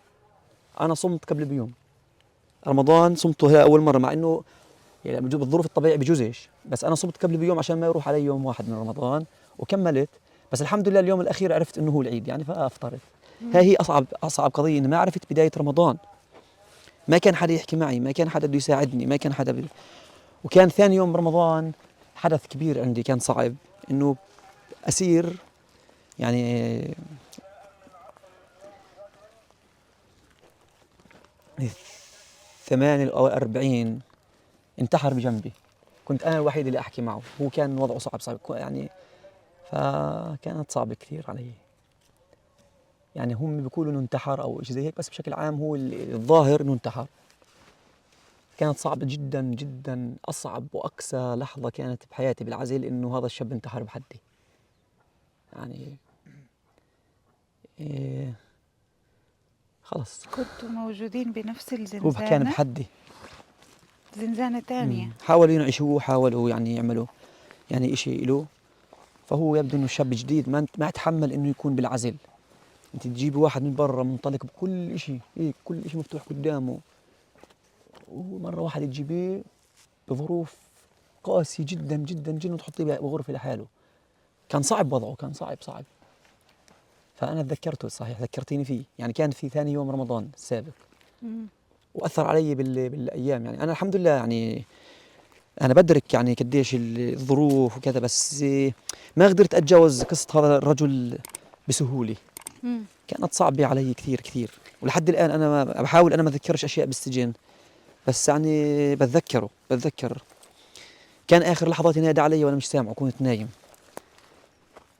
Speaker 1: انا صمت قبل بيوم رمضان صمته هي اول مره، مع انه يعني بالظروف الطبيعيه بجوزش، بس انا صمت قبل بيوم عشان ما يروح علي يوم واحد من رمضان وكملت. بس الحمد لله اليوم الاخير عرفت انه هو العيد يعني فافطرت. هي اصعب قضيه اني ما عرفت بدايه رمضان، ما كان حدا يحكي معي، ما كان حدا بده يساعدني، ما كان حدا وكان ثاني يوم رمضان حدث كبير عندي كان صعب، انه اسير يعني 48 انتحر بجنبي، كنت انا الوحيد اللي احكي معه، هو كان وضعه صعب يعني، فكانت صعبة كثير علي. يعني هم بيقولوا انه انتحر او شيء زي هيك، بس بشكل عام هو الظاهر انه انتحر. كانت صعبة جدا جدا، أصعب وأقسى لحظة كانت بحياتي بالعزل إنه هذا الشاب انتحر بحدي. يعني خلص
Speaker 2: كنتوا موجودين بنفس الزنزانة؟
Speaker 1: هو كان بحدي،
Speaker 2: زنزانة تانية.
Speaker 1: حاولوا ينعشوه، حاولوا يعني يعملوا يعني إشي له، فهو يبدو إنه شاب جديد ما يتحمل إنه يكون بالعزل. أنت تجيبي واحد من برا منطلق بكل إشي، كل إشي مفتوح قدامه، ومرة واحدة تجيبيه بظروف قاسي جدا جدا جدا وتحطيه بغرفة لحاله. كان صعب وضعه، كان صعب. فأنا تذكرته صحيح، ذكرتيني فيه، يعني كان في ثاني يوم رمضان السابق وأثر علي بالأيام. يعني أنا الحمد لله يعني أنا بدرك يعني قديش الظروف وكذا، بس ما قدرت أتجاوز قصة هذا الرجل بسهولة. كانت صعبة علي كثير كثير، ولحد الآن أنا بحاول أنا ما أذكرش أشياء بالسجن بس يعني بتذكر كان آخر لحظات ينادي علي وأنا مش سامعه، كنت نايم.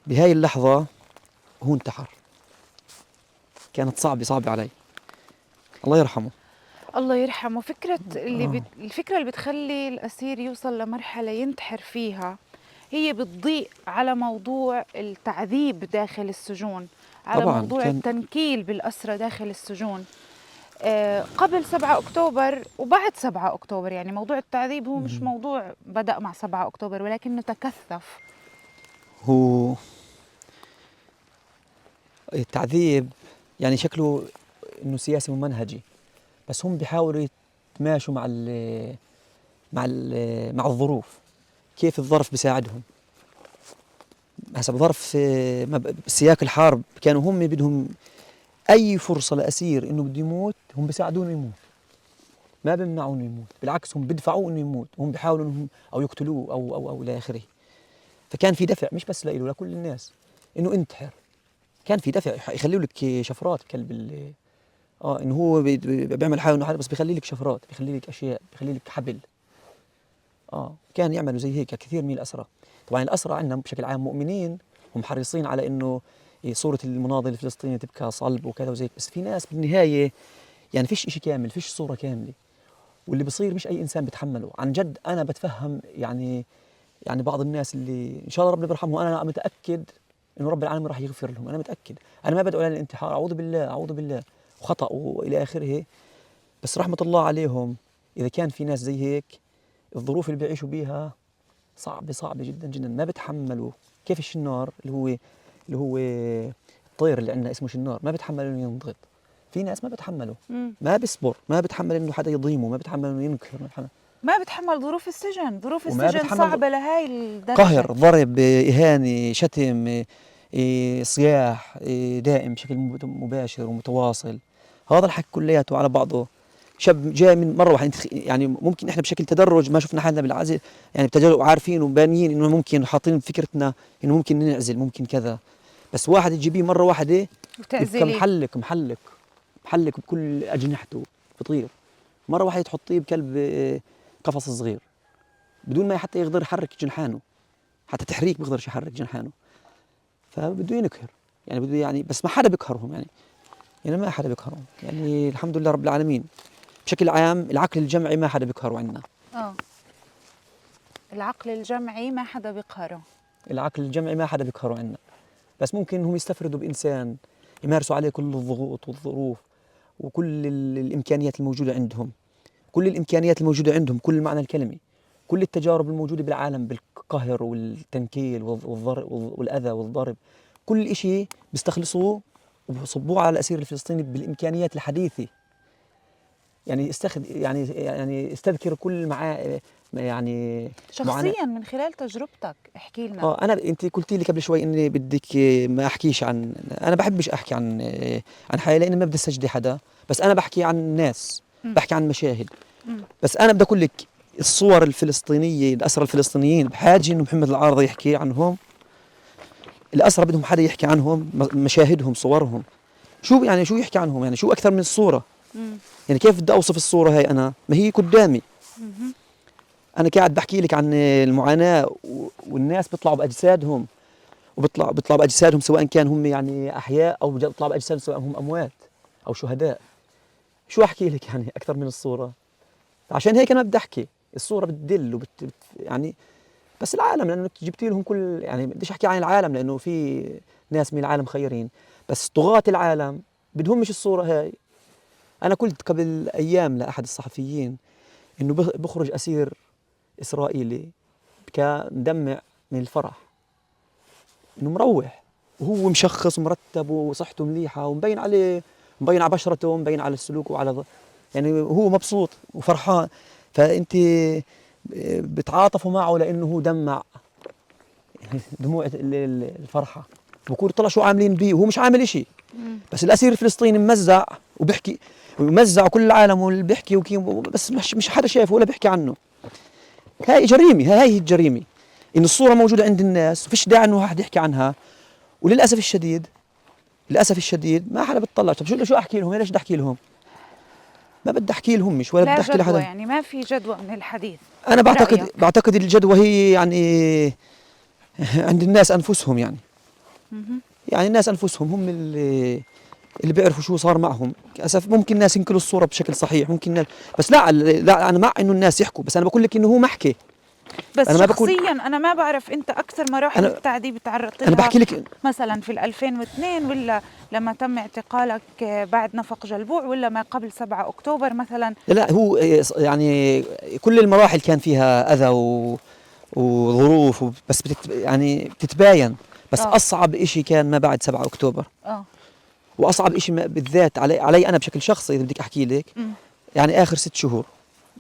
Speaker 1: بهاي اللحظة هو انتحر. كانت صعبة علي. الله يرحمه.
Speaker 2: الله يرحمه. الفكرة اللي بتخلي الأسير يوصل لمرحلة ينتحر فيها هي بتضيق على موضوع التعذيب داخل السجون، على
Speaker 1: طبعاً
Speaker 2: موضوع التنكيل بالأسرى داخل السجون. قبل 7 أكتوبر وبعد 7 أكتوبر، يعني موضوع التعذيب هو مش موضوع بدأ مع 7 أكتوبر ولكنه تكثف.
Speaker 1: هو التعذيب يعني شكله إنه سياسي ومنهجي، بس هم بيحاولوا يتماشوا مع الظروف. كيف الظرف بيساعدهم. حسب ظرف سياق الحرب كانوا هم بدهم أي فرصة لأسير إنه بده يموت هم بيساعدونه يموت، ما بيمنعونه يموت، بالعكس هم بدفعوه إنه يموت، هم بيحاولوا إنهم أو يقتلوه أو إلى آخره. فكان في دفع مش بس لإله، لكل الناس إنه انتحر. كان في دفع يخليه لك شفرات كلب إنه هو بيعمل حاله إنه حاله، بس بيخلي لك شفرات، بيخلي لك أشياء، بيخلي لك حبل. كان يعملوا زي هيك كثير من الأسرى. طبعا الأسرى عندنا بشكل عام مؤمنين، هم حريصين على إنه صورة المناضل الفلسطيني تبقى صلب وكذا وزي، بس في ناس بالنهاية يعني فيش إشي كامل، فيش صورة كاملة، واللي بصير مش أي إنسان بيتحمله. عن جد أنا بتفهم يعني بعض الناس اللي إن شاء الله ربنا بيرحمهم، أنا متأكد إنه رب العالمين راح يغفر لهم، أنا متأكد. أنا ما بدعو للانتحار، أعوذ بالله وخطأ وإلى آخره، بس رحمة الله عليهم. إذا كان في ناس زي هيك الظروف اللي بيعيشوا بيها صعبة جدا جدا، ما بتحملوا. كيف الشنار اللي هو الطير اللي عندنا اسمه شنار، ما بتحمل انه ينضغط. في ناس ما بتحمله، ما بيصبر، ما بتحمل انه حدا يضيمه، ما بتحمل انه ينكر،
Speaker 2: ما بتحمل ظروف السجن. ظروف السجن صعبة لهاي الدرجة.
Speaker 1: قهر، ضرب، إهانة، شتم، صياح دائم بشكل مباشر ومتواصل. هذا الحكي كلياته على بعضه شاب جاي من مره واحده. يعني ممكن احنا بشكل تدرج ما شفنا حالنا بالعزل، يعني بتجرب وعارفين وبانيين انه ممكن حاطين فكرتنا انه ممكن ننعزل، ممكن كذا، بس واحد تجيبيه مره واحده يبقى محلك بكل اجنحته، بطير مره واحده تحطيه بكلب قفص صغير بدون ما حتى يقدر يحرك جنحانه، حتى تحريك بيقدرش يحرك جنحانه، فبده ينكر. يعني بده يعني بس ما حدا بيقهرهم، يعني ما حدا بيقهرهم، يعني الحمد لله رب العالمين. بشكل عام العقل الجمعي ما حدا بيقهره عندنا.
Speaker 2: العقل الجمعي ما حدا بيقهره.
Speaker 1: العقل الجمعي ما حدا بيقهره عندنا، بس ممكن هم يستفردوا بإنسان يمارسوا عليه كل الضغوط والظروف وكل الإمكانيات الموجودة عندهم، كل معنى الكلمة، كل التجارب الموجودة بالعالم بالقهر والتنكيل والأذى والضرب، كل إشي بيستخلصوه وبصبوه على الأسير الفلسطيني بالإمكانيات الحديثة. يعني استذكر كل يعني
Speaker 2: شخصيا من خلال تجربتك احكي لنا.
Speaker 1: انت قلتي لي قبل شوي اني بدك ما احكيش انا بحبش احكي عن حالي لاني ما بدي اسجدي حدا، بس انا بحكي عن ناس، بحكي عن مشاهد. بس انا بدي اقول لك الصور الفلسطينيه، الاسرى الفلسطينيين بحاجه انه محمد العارضه يحكي عنهم. الاسرى بدهم حدا يحكي عنهم، مشاهدهم، صورهم. شو يحكي عنهم؟ يعني شو اكثر من الصوره؟ يعني كيف بدي اوصف الصوره هاي؟ انا ما هي قدامي، انا قاعد بحكي لك عن المعاناه، والناس بيطلعوا باجسادهم، بيطلعوا باجسادهم سواء كان هم يعني احياء او بيطلعوا باجسادهم سواء هم اموات او شهداء. شو احكي لك يعني اكثر من الصوره؟ عشان هيك انا بدي احكي الصوره بتدل يعني. بس العالم لانه جبتي لهم كل، يعني بديش احكي عن العالم لانه في ناس من العالم خيرين، بس طغاة العالم بدهم مش الصوره هاي. انا قلت قبل ايام لاحد الصحفيين انه بخرج اسير اسرائيلي كان مدمع من الفرح، انه مروح وهو مشخص ومرتب وصحته مليحه ومبين عليه، مبين على بشرته ومبين على السلوك يعني هو مبسوط وفرحان. فانت بتعاطفوا معه لانه هو دمع دموع الفرحه، بكون طلع شو عاملين بيه وهو مش عامل إشي. بس الاسير الفلسطيني ممزع وبيحكي ومزع كل العالم واللي بيحكي بس مش حدا شايفه ولا بيحكي عنه. هاي جريمه، هي الجريمه، ان الصوره موجوده عند الناس وفيش داعي انه واحد يحكي عنها. وللاسف الشديد ما حدا بيطلع. طب شو احكي لهم؟ ليش بدي احكي لهم؟ ما بدي احكي لهم مش ولا
Speaker 2: لا
Speaker 1: بدي احكي
Speaker 2: جدوى،
Speaker 1: لحدا.
Speaker 2: يعني ما في جدوى من الحديث.
Speaker 1: انا
Speaker 2: برأيك؟
Speaker 1: بعتقد الجدوى هي يعني عند الناس انفسهم يعني.
Speaker 2: مهم.
Speaker 1: يعني الناس انفسهم هم اللي بيعرفوا شو صار معهم. اسف ممكن الناس ينقلوا الصوره بشكل صحيح، ممكن الناس بس لا انا مع انه الناس يحكوا، بس انا بقول لك انه هو ما حكي.
Speaker 2: بس
Speaker 1: أنا ما بقول.
Speaker 2: شخصيا انا ما بعرف انت اكثر مراحل
Speaker 1: انا
Speaker 2: التعذيب تعرضت
Speaker 1: انا
Speaker 2: لها
Speaker 1: بحكي لك
Speaker 2: مثلا في 2002 ولا لما تم اعتقالك بعد نفق جلبوع ولا ما قبل 7 اكتوبر مثلا؟
Speaker 1: لا هو يعني كل المراحل كان فيها اذى وظروف بس يعني بتتباين. بس
Speaker 2: اه
Speaker 1: اصعب إشي كان ما بعد 7 اكتوبر.
Speaker 2: اه
Speaker 1: واصعب إشي بالذات علي انا بشكل شخصي اذا بدك احكي لك.
Speaker 2: أمم،
Speaker 1: يعني اخر 6 شهور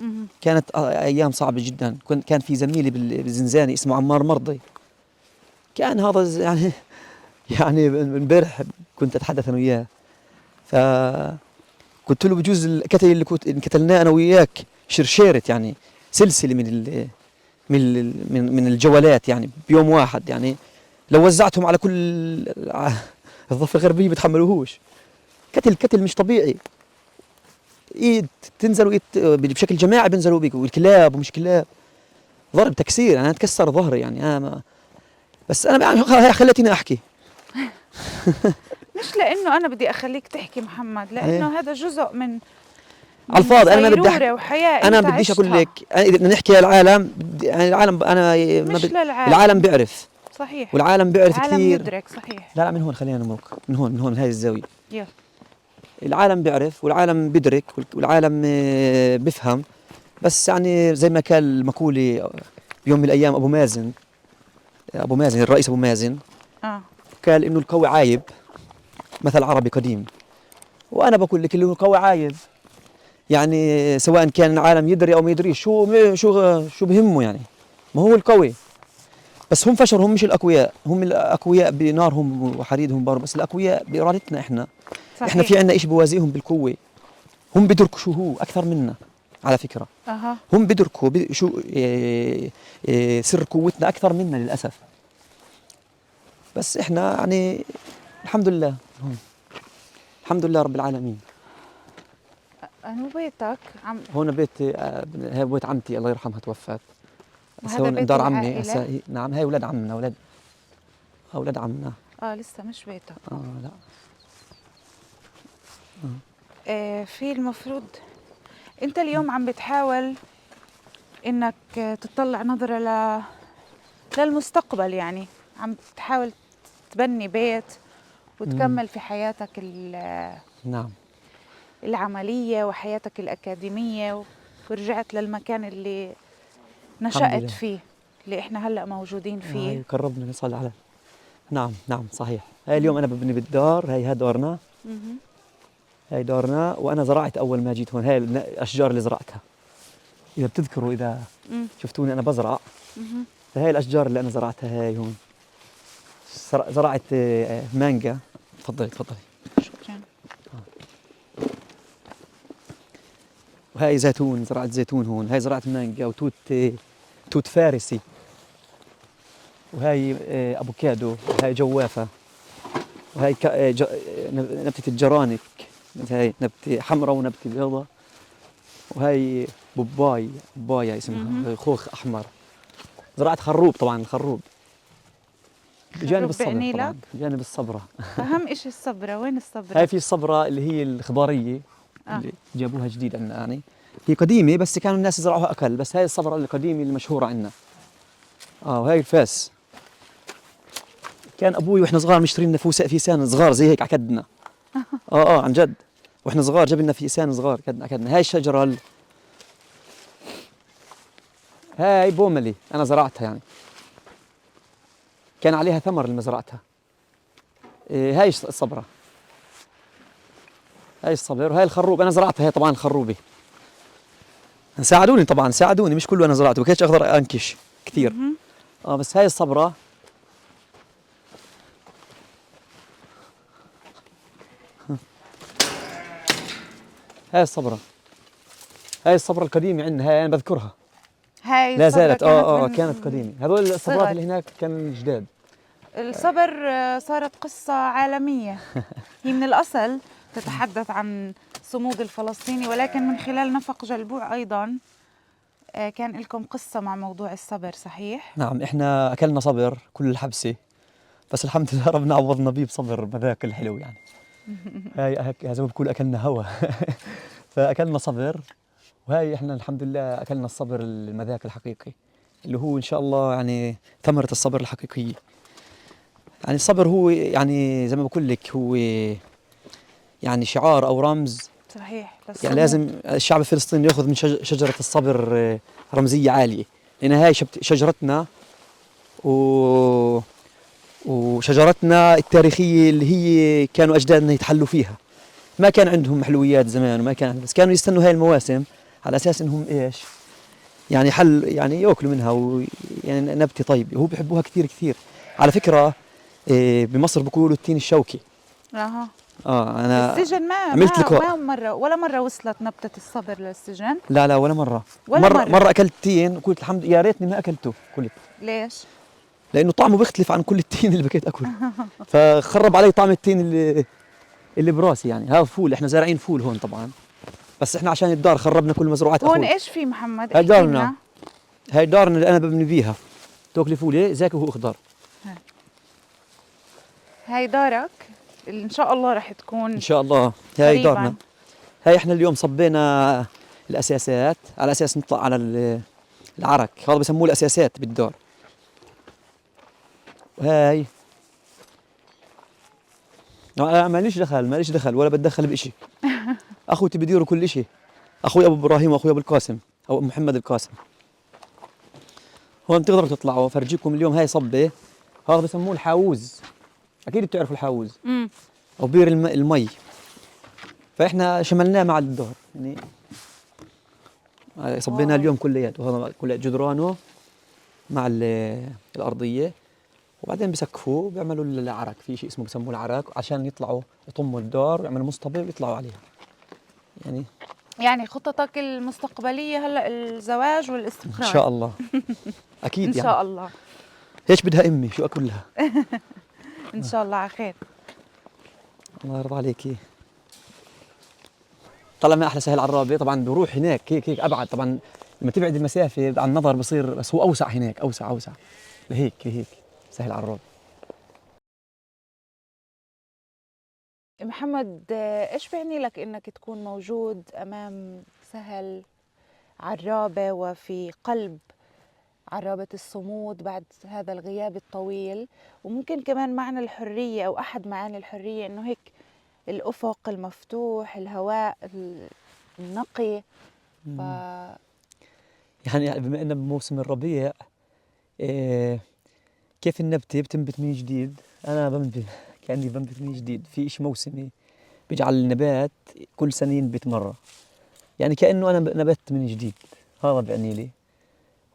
Speaker 2: أمم.
Speaker 1: كانت ايام صعبه جدا. كان في زميلي بالزنزانه اسمه عمار مرضي. كان هذا يعني يعني امبارح كنت اتحدث انا وياه. فقلت له بجوز القتل اللي كنت انقتلناه انا وياك شرشيرت يعني سلسله من الجولات يعني بيوم واحد. يعني لو وزعتهم على كل الضفه الغربيه بتحملوهوش. قتل مش طبيعي. ايد تنزل وايد بشكل جماعي بينزلوا بيك، والكلاب ومش كلاب. ضرب تكسير، انا تكسر ظهري يعني انا ما. بس انا يعني خلتني احكي.
Speaker 2: مش لانه انا بدي اخليك تحكي محمد، لانه هذا جزء من
Speaker 1: على الفاضي. انا ما بدي
Speaker 2: صيرورة وحياة
Speaker 1: انا
Speaker 2: انت
Speaker 1: ما بديش اقول
Speaker 2: عشتها.
Speaker 1: لك اذا بدنا نحكي العالم يعني العالم انا ما
Speaker 2: مش للعالم.
Speaker 1: العالم بيعرف،
Speaker 2: صحيح،
Speaker 1: والعالم بيعرف
Speaker 2: العالم
Speaker 1: كثير.
Speaker 2: يدرك. صحيح.
Speaker 1: لا من هون خلينا نمرق من هاي الزاويه.
Speaker 2: يلا.
Speaker 1: العالم بيعرف والعالم بيدرك والعالم بيفهم. بس يعني زي ما كان المقولة بيوم من الأيام أبو مازن الرئيس أبو مازن
Speaker 2: اه
Speaker 1: قال إنه القوي عايب، مثل عربي قديم. وأنا بقول لك إنه القوي عايب. يعني سواء كان العالم يدري أو ما يدريش شو بهمه يعني. ما هو القوي. بس هم فشرهم مش الأقوياء. هم الأقوياء بنارهم وحريدهم برضه، بس الأقوياء بإرادتنا إحنا.
Speaker 2: صحيح.
Speaker 1: إحنا في عنا إشي بوازيهم بالقوة. هم بيدركوا شو هو أكثر منا على فكرة.
Speaker 2: اها
Speaker 1: هم بيدركوا شو سر قوتنا أكثر منا للأسف. بس إحنا يعني الحمد لله الحمد لله رب العالمين.
Speaker 2: انو بيتك
Speaker 1: هون بيت هاي بيت عمتي الله يرحمها توفت. بس
Speaker 2: وهذا
Speaker 1: هون
Speaker 2: بيت
Speaker 1: دار عمي
Speaker 2: العائلة؟
Speaker 1: نعم هاي أولاد عمنا أولاد عمنا.
Speaker 2: لسه مش بيتك.
Speaker 1: لا
Speaker 2: في المفروض انت اليوم عم بتحاول انك تطلع نظرة للمستقبل، يعني عم تحاول تبني بيت وتكمل في حياتك
Speaker 1: نعم
Speaker 2: العملية وحياتك الأكاديمية، ورجعت للمكان اللي
Speaker 1: الحمد
Speaker 2: نشأت
Speaker 1: لله.
Speaker 2: فيه، اللي احنا هلأ موجودين فيه.
Speaker 1: قربنا نصل على. نعم صحيح. هاي اليوم أنا ببني بالدار. هاي دارنا.
Speaker 2: مهم.
Speaker 1: هاي دارنا. وأنا زرعت أول ما جيت هون هاي الأشجار اللي زرعتها. إذا بتذكروا إذا
Speaker 2: مم.
Speaker 1: شفتوني أنا بزرع.
Speaker 2: مهم.
Speaker 1: فهي الأشجار اللي أنا زرعتها هاي هون. زرعت مانجا. تفضلي
Speaker 2: شكرا.
Speaker 1: وهاي زيتون. زرعت زيتون هون. هاي زرعت مانجا توت فارسي. وهاي أفوكادو. وهاي جوافة. وهاي نبتة الجرانك. هاي نبتة حمراء ونبتة بيضاء. وهي بوبايا اسمها خوخ احمر. زرعت خروب طبعا. الخروب بجانب الصبر طبعا. بجانب الصبره.
Speaker 2: أهم إشي الصبرة. وين الصبرة؟
Speaker 1: هاي في الصبره اللي هي الخضاريه اللي جابوها جديد عندنا يعني. هي قديمه بس كانوا الناس يزرعوها اكل. بس هاي الصبره القديمه المشهوره عندنا. وهاي الفاس. كان ابوي واحنا صغار مشتري لنا فيسان صغار زي هيك عكدنا. عن جد. واحنا صغار جاب لنا فيسان صغار عكدنا. هاي الشجره هاي بوملي أنا زرعتها يعني. كان عليها ثمر لما زرعتها. هاي الصبرة. هاي الصبر. وهاي الخروب أنا زرعتها. هاي طبعا الخروبة. ساعدوني مش كله أنا زرعته. ما كنتش أقدر أنكش كثير. بس هاي الصبرة. هاي الصبرة القديمة عندنا. هاي أنا بذكرها.
Speaker 2: هاي
Speaker 1: لا زالت.
Speaker 2: كانت
Speaker 1: قديمة. هذول الصبرات اللي هناك كان جداد.
Speaker 2: الصبر صارت قصة عالمية. هي من الأصل تتحدث عن الصمود الفلسطيني، ولكن من خلال نفق جلبوع أيضا كان لكم قصة مع موضوع الصبر، صحيح؟
Speaker 1: نعم، إحنا أكلنا صبر كل الحبسة، بس الحمد لله ربنا عوضنا بيه بصبر مذاك الحلو يعني. هاي زي ما بقول أكلنا هوا. فأكلنا صبر، وهاي إحنا الحمد لله أكلنا الصبر المذاك الحقيقي، اللي هو إن شاء الله يعني ثمرة الصبر الحقيقية. يعني الصبر هو يعني زي ما بقول لك هو يعني شعار أو رمز.
Speaker 2: صحيح.
Speaker 1: يعني لازم الشعب الفلسطيني يأخذ من شجرة الصبر رمزية عالية، لأن هاي شجرتنا وشجرتنا التاريخية اللي هي كانوا أجدادنا يتحلوا فيها. ما كان عندهم حلويات زمان، وما كان بس كانوا يستنوا هاي المواسم على أساس إنهم إيش يعني حل يعني يأكلوا منها يعني نبتة طيبة، هو بيحبوها كثير كثير. على فكرة بمصر بيقولوا التين الشوكي.
Speaker 2: أها.
Speaker 1: أنا
Speaker 2: السجن ما
Speaker 1: عملت لك
Speaker 2: ما مرة ولا مرة وصلت نبتة الصبر للسجن؟
Speaker 1: لا ولا مرة.
Speaker 2: ولا
Speaker 1: مرة أكلت تين وقلت الحمد يا ريتني ما أكلته. قلت
Speaker 2: ليش؟
Speaker 1: لأنه طعمه بيختلف عن كل التين اللي بكيت أكل. فخرب علي طعم التين اللي براسي. يعني هذا فول، إحنا زارعين فول هون طبعا، بس إحنا عشان الدار خربنا كل مزروعات
Speaker 2: هون
Speaker 1: أخوي.
Speaker 2: إيش في محمد؟
Speaker 1: هاي
Speaker 2: احكي
Speaker 1: دارنا،
Speaker 2: لنا.
Speaker 1: هاي دارنا اللي أنا ببني بيها. تاكلي فول زاكي وهو أخضر.
Speaker 2: هاي دارك اللي إن شاء الله رح تكون
Speaker 1: إن شاء الله هاي
Speaker 2: قريباً.
Speaker 1: دارنا. هاي إحنا اليوم صبينا الأساسات على أساس نطلع على العرك، هذا بسموه الأساسات بالدار. وهاي ماليش دخل ولا بتدخل بإشي. أخوتي بديروا كل إشي، أخوي أبو إبراهيم وأخوي أبو القاسم أو أبو محمد القاسم. هون بتقدروا تطلعوا، فرجيكم اليوم هاي صبة، هذا بسموه الحاوز، أكيد بتعرفوا الحاوز أو بير المي. فإحنا شملناه مع الدار يعني، صبينا اليوم كلياته، وهذا كل جدرانه مع الأرضية، وبعدين بسقفوه بيعملوا العرك، في شيء اسمه بسموه العرك عشان يطلعوا يطموا الدار ويعملوا مصطبة ويطلعوا عليها. يعني
Speaker 2: خططك المستقبلية هلا الزواج والاستقرار
Speaker 1: إن شاء الله. أكيد
Speaker 2: إن
Speaker 1: يعني.
Speaker 2: شاء الله.
Speaker 1: ايش بدها أمي شو أكل لها؟
Speaker 2: إن شاء الله على خير.
Speaker 1: الله يرضى عليكي. طلع ما أحلى سهل عرابة، طبعا بروح هناك هيك أبعد، طبعا لما تبعد المسافة عن النظر بصير، بس هو أوسع هناك، أوسع لهيك سهل عرابة.
Speaker 2: محمد، إيش بيعني لك إنك تكون موجود أمام سهل عرابة وفي قلب عرابة الصمود بعد هذا الغياب الطويل، وممكن كمان معنى الحرية أو أحد معاني الحرية إنه هيك الأفق المفتوح، الهواء النقي.
Speaker 1: يعني بما أننا بموسم الربيع، كيف النبتة بتنبت من جديد، أنا كأني بنبت من جديد، في إشي موسمي بيجعل النبات كل سنة ينبت مرة، يعني كأنه أنا نبت من جديد. هذا بعني لي،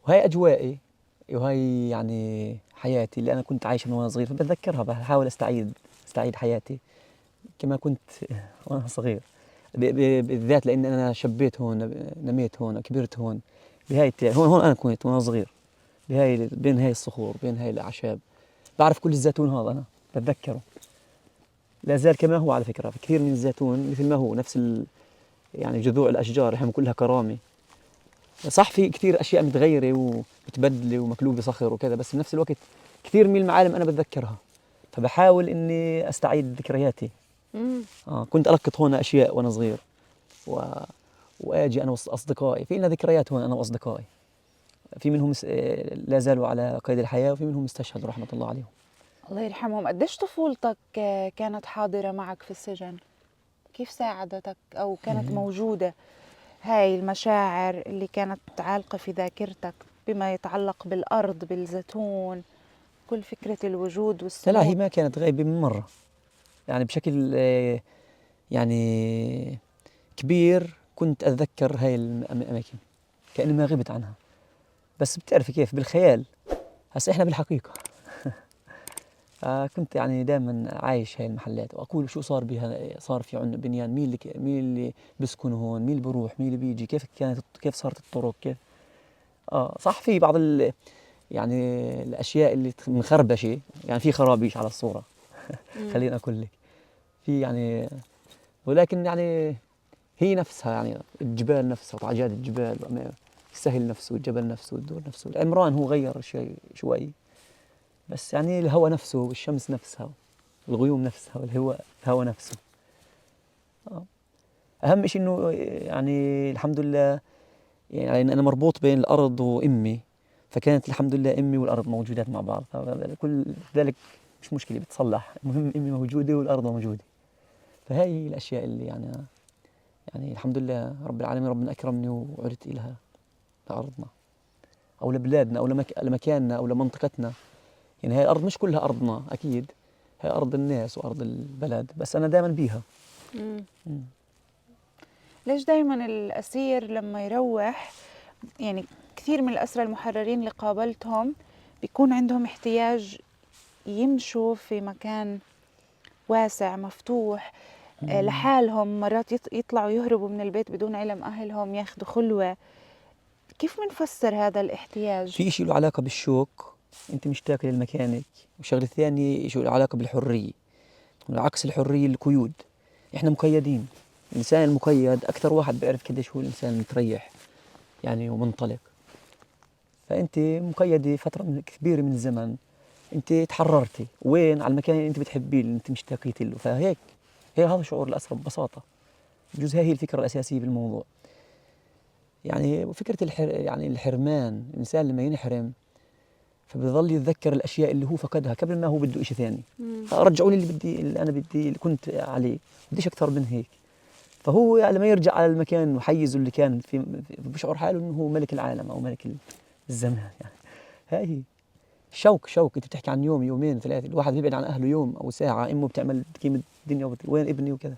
Speaker 1: وهي أجوائي وهي يعني حياتي اللي أنا كنت عايشها من وأنا صغير، فبتذكرها، بحاول أستعيد حياتي كما كنت وأنا صغير، بالذات لأن أنا شبيت هون، نميت هون، كبرت هون، هون أنا كنت وأنا صغير، بين هاي الصخور، بين هاي الأعشاب، بعرف كل الزيتون هذا أنا بتذكره، لا زال كما هو على فكرة. كثير من الزيتون مثل ما هو نفس يعني جذوع الأشجار هم كلها كرامة. صح في كثير أشياء متغيرة ومتبدلة ومكلوبة صخر وكذا، بس بنفس الوقت كثير من المعالم أنا بتذكرها، فبحاول إني أستعيد ذكرياتي. كنت ألقط هون أشياء وأنا صغير، وأجي أنا وأصدقائي، في لنا ذكريات هون أنا وأصدقائي، في منهم لا زالوا على قيد الحياة، وفي منهم استشهدوا رحمة الله عليهم.
Speaker 2: الله يرحمهم. قديش طفولتك كانت حاضرة معك في السجن؟ كيف ساعدتك أو كانت موجودة هاي المشاعر اللي كانت عالقة في ذاكرتك بما يتعلق بالأرض، بالزيتون، كل فكرة الوجود والصمود؟
Speaker 1: لا هي ما كانت غايبة من مرة، يعني بشكل يعني كبير كنت أتذكر هاي الأماكن كأني ما غبت عنها، بس بتعرفي كيف بالخيال، هسا إحنا بالحقيقة. كنت يعني دائما عايش هاي المحلات، وأقول شو صار بها، صار في عندنا بنيان، مين اللي بيسكن هون، مين اللي بروح، مين اللي بيجي، كيف صارت الطرق، كيف صح في بعض يعني الأشياء اللي مخربشة، يعني في خرابيش على الصورة. خليني أقول لك في يعني، ولكن يعني هي نفسها يعني الجبال نفسها وطعجات الجبال السهل نفسه والجبل نفسه والدور نفسه. العمران هو غير شيء شوي، بس يعني الهواء نفسه والشمس نفسها، الغيوم نفسها والهواء الهواء نفسه. أهم شيء إنه يعني الحمد لله، يعني أنا مربوط بين الأرض وأمي، فكانت الحمد لله أمي والأرض موجودات مع بعض، كل ذلك مش مشكلة بتصلح، المهم أمي موجودة والأرض موجودة. فهي الأشياء اللي يعني الحمد لله رب العالمين، ربنا أكرمني وعرت إلها لأرضنا أو لبلادنا أو لمكاننا أو لمنطقتنا. يعني هاي الأرض مش كلها أرضنا أكيد، هاي أرض الناس وأرض البلد، بس أنا دائما بيها.
Speaker 2: ليش دايما الأسير لما يروح، يعني كثير من الأسرى المحررين اللي قابلتهم بيكون عندهم احتياج يمشوا في مكان واسع مفتوح لحالهم، مرات يطلعوا يهربوا من البيت بدون علم أهلهم، ياخذوا خلوة. كيف بنفسر هذا الاحتياج؟
Speaker 1: في شيء له علاقة بالشوق، أنت مشتاق لمكانك، والشغلة الثانية شيء له علاقة بالحرية، عكس الحرية القيود. إحنا مقيدين، الإنسان المقيد أكثر واحد بيعرف قديش هو الإنسان متريح يعني ومنطلق. فأنت مقيدة فترة كبيرة من الزمن، أنت تحررتي وين على المكان اللي أنت بتحبيه اللي أنت مشتاقيت له. فهيك هذا شعور الأسرى ببساطة. بجوز هي الفكرة الأساسية بالموضوع. يعني فكرة يعني الحرمان، الإنسان لما ينحرم فبيظل يتذكر الأشياء اللي هو فقدها قبل ما هو بده إشي ثاني. رجعوا لي اللي أنا بدي، اللي كنت عليه، بديش أكثر من هيك. فهو يعني لما يرجع على المكان وحيزه اللي كان في بشعر حاله إنه هو ملك العالم أو ملك الزمان. يعني هاي هي شوق. أنت بتحكي عن يوم، يومين، ثلاثة، الواحد بيبعد عن أهله يوم أو ساعة، أمه بتعمل تقيم الدنيا وين ابني وكذا.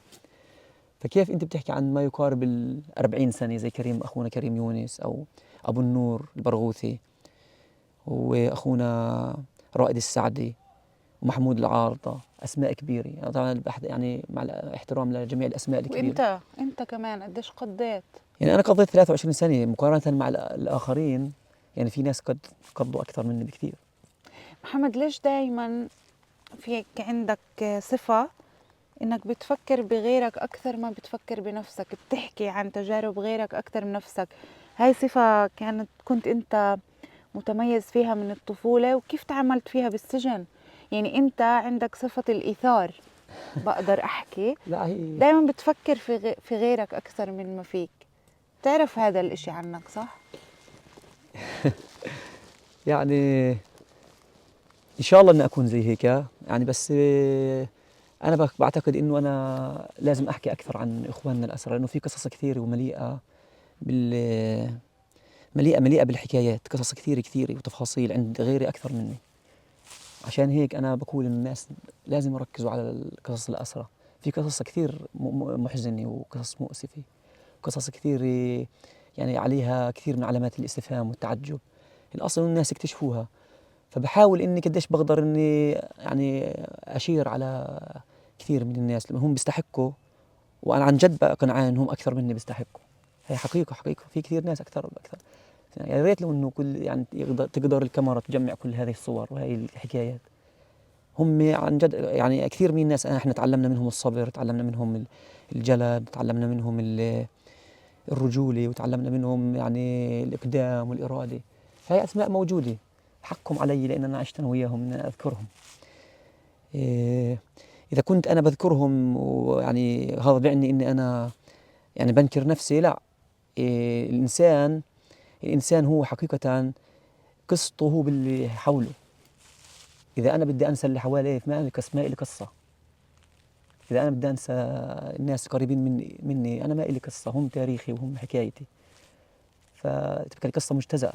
Speaker 1: فكيف أنت بتحكي عن ما يقارب 40 سنة زي أخونا كريم يونس، أو أبو النور البرغوثي، وأخونا رائد السعدي، ومحمود العارضة، أسماء كبيرة. طبعا يعني مع الاحترام لجميع الأسماء الكبيرة.
Speaker 2: وأنت كمان قديش قضيت؟
Speaker 1: يعني أنا قضيت 23 سنة مقارنة مع الآخرين، يعني في ناس قد قضوا أكثر مني بكثير.
Speaker 2: محمد، ليش دايما فيك عندك صفة إنك بتفكر بغيرك أكثر ما بتفكر بنفسك، بتحكي عن تجارب غيرك أكثر من نفسك؟ هاي صفة كنت أنت متميز فيها من الطفولة، وكيف تعاملت فيها بالسجن؟ يعني أنت عندك صفة الإيثار، بقدر أحكي
Speaker 1: لا هي
Speaker 2: دايما بتفكر في غيرك أكثر من ما فيك. تعرف هذا الإشي عنك صح؟
Speaker 1: يعني إن شاء الله إني أكون زي هيك يعني، بس أنا بعتقد إنه أنا لازم أحكي أكثر عن إخواننا الأسرى، لأنه في قصص كثيرة ومليئة مليئة بالحكايات، قصص كثيرة وتفاصيل عند غيري أكثر مني. عشان هيك أنا بقول إن الناس لازم يركزوا على القصص الأسرى. في قصص كثير محزنة وقصص مؤسفة، قصص كثير يعني عليها كثير من علامات الاستفهام والتعجب. الأصل إن الناس يكتشفوها. فبحاول إني قديش بقدر إني يعني أشير على كثير من الناس لما هم بيستحقوا، وأنا عن جد بقى قنعان إنهم أكثر مني بيستحقوا. هي حقيقة في كثير ناس أكثر. يعني يا ريت لو إنه كل يعني تقدر الكاميرا تجمع كل هذه الصور وهي الحكايات. هم عن جد يعني كثير من الناس إحنا تعلمنا منهم الصبر، تعلمنا منهم الجلد، تعلمنا منهم الرجولة، وتعلمنا منهم يعني الإقدام والإرادة. هاي أسماء موجودة، حقهم علي لأن أنا عشت أنا وياهم إن أذكرهم. إذا كنت أنا بذكرهم ويعني هذا بيعني إني أنا يعني بنكر نفسي، لا. الإنسان هو حقيقة قصته هو باللي حوله. إذا أنا بدي أنسى اللي حواليه ما إلي قصة. إذا أنا بدي أنسى الناس قريبين مني أنا ما إلي قصة، هم تاريخي وهم حكايتي. فتبقى القصة مجتزأة.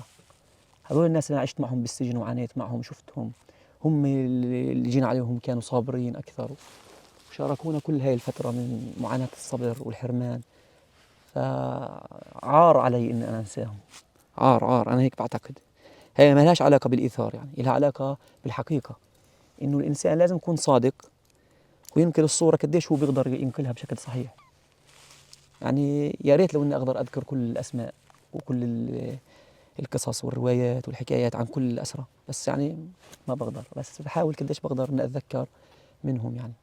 Speaker 1: هذول الناس اللي أنا عشت معهم بالسجن وعانيت معهم شفتهم، هم اللي جينا عليهم كانوا صابرين أكثر، وشاركونا كل هاي الفترة من معاناة الصبر والحرمان. فعار علي إن أنا أنساهم، عار أنا هيك بعتقد. هي ما لهاش علاقة بالإيثار، يعني لها علاقة بالحقيقة، إنه الإنسان لازم يكون صادق وينقل الصورة قديش هو بيقدر ينقلها بشكل صحيح. يعني يا ريت لو إني أقدر أذكر كل الأسماء وكل القصص والروايات والحكايات عن كل الأسرى، بس يعني ما بقدر، بس بحاول قديش بقدر إني أتذكر منهم يعني.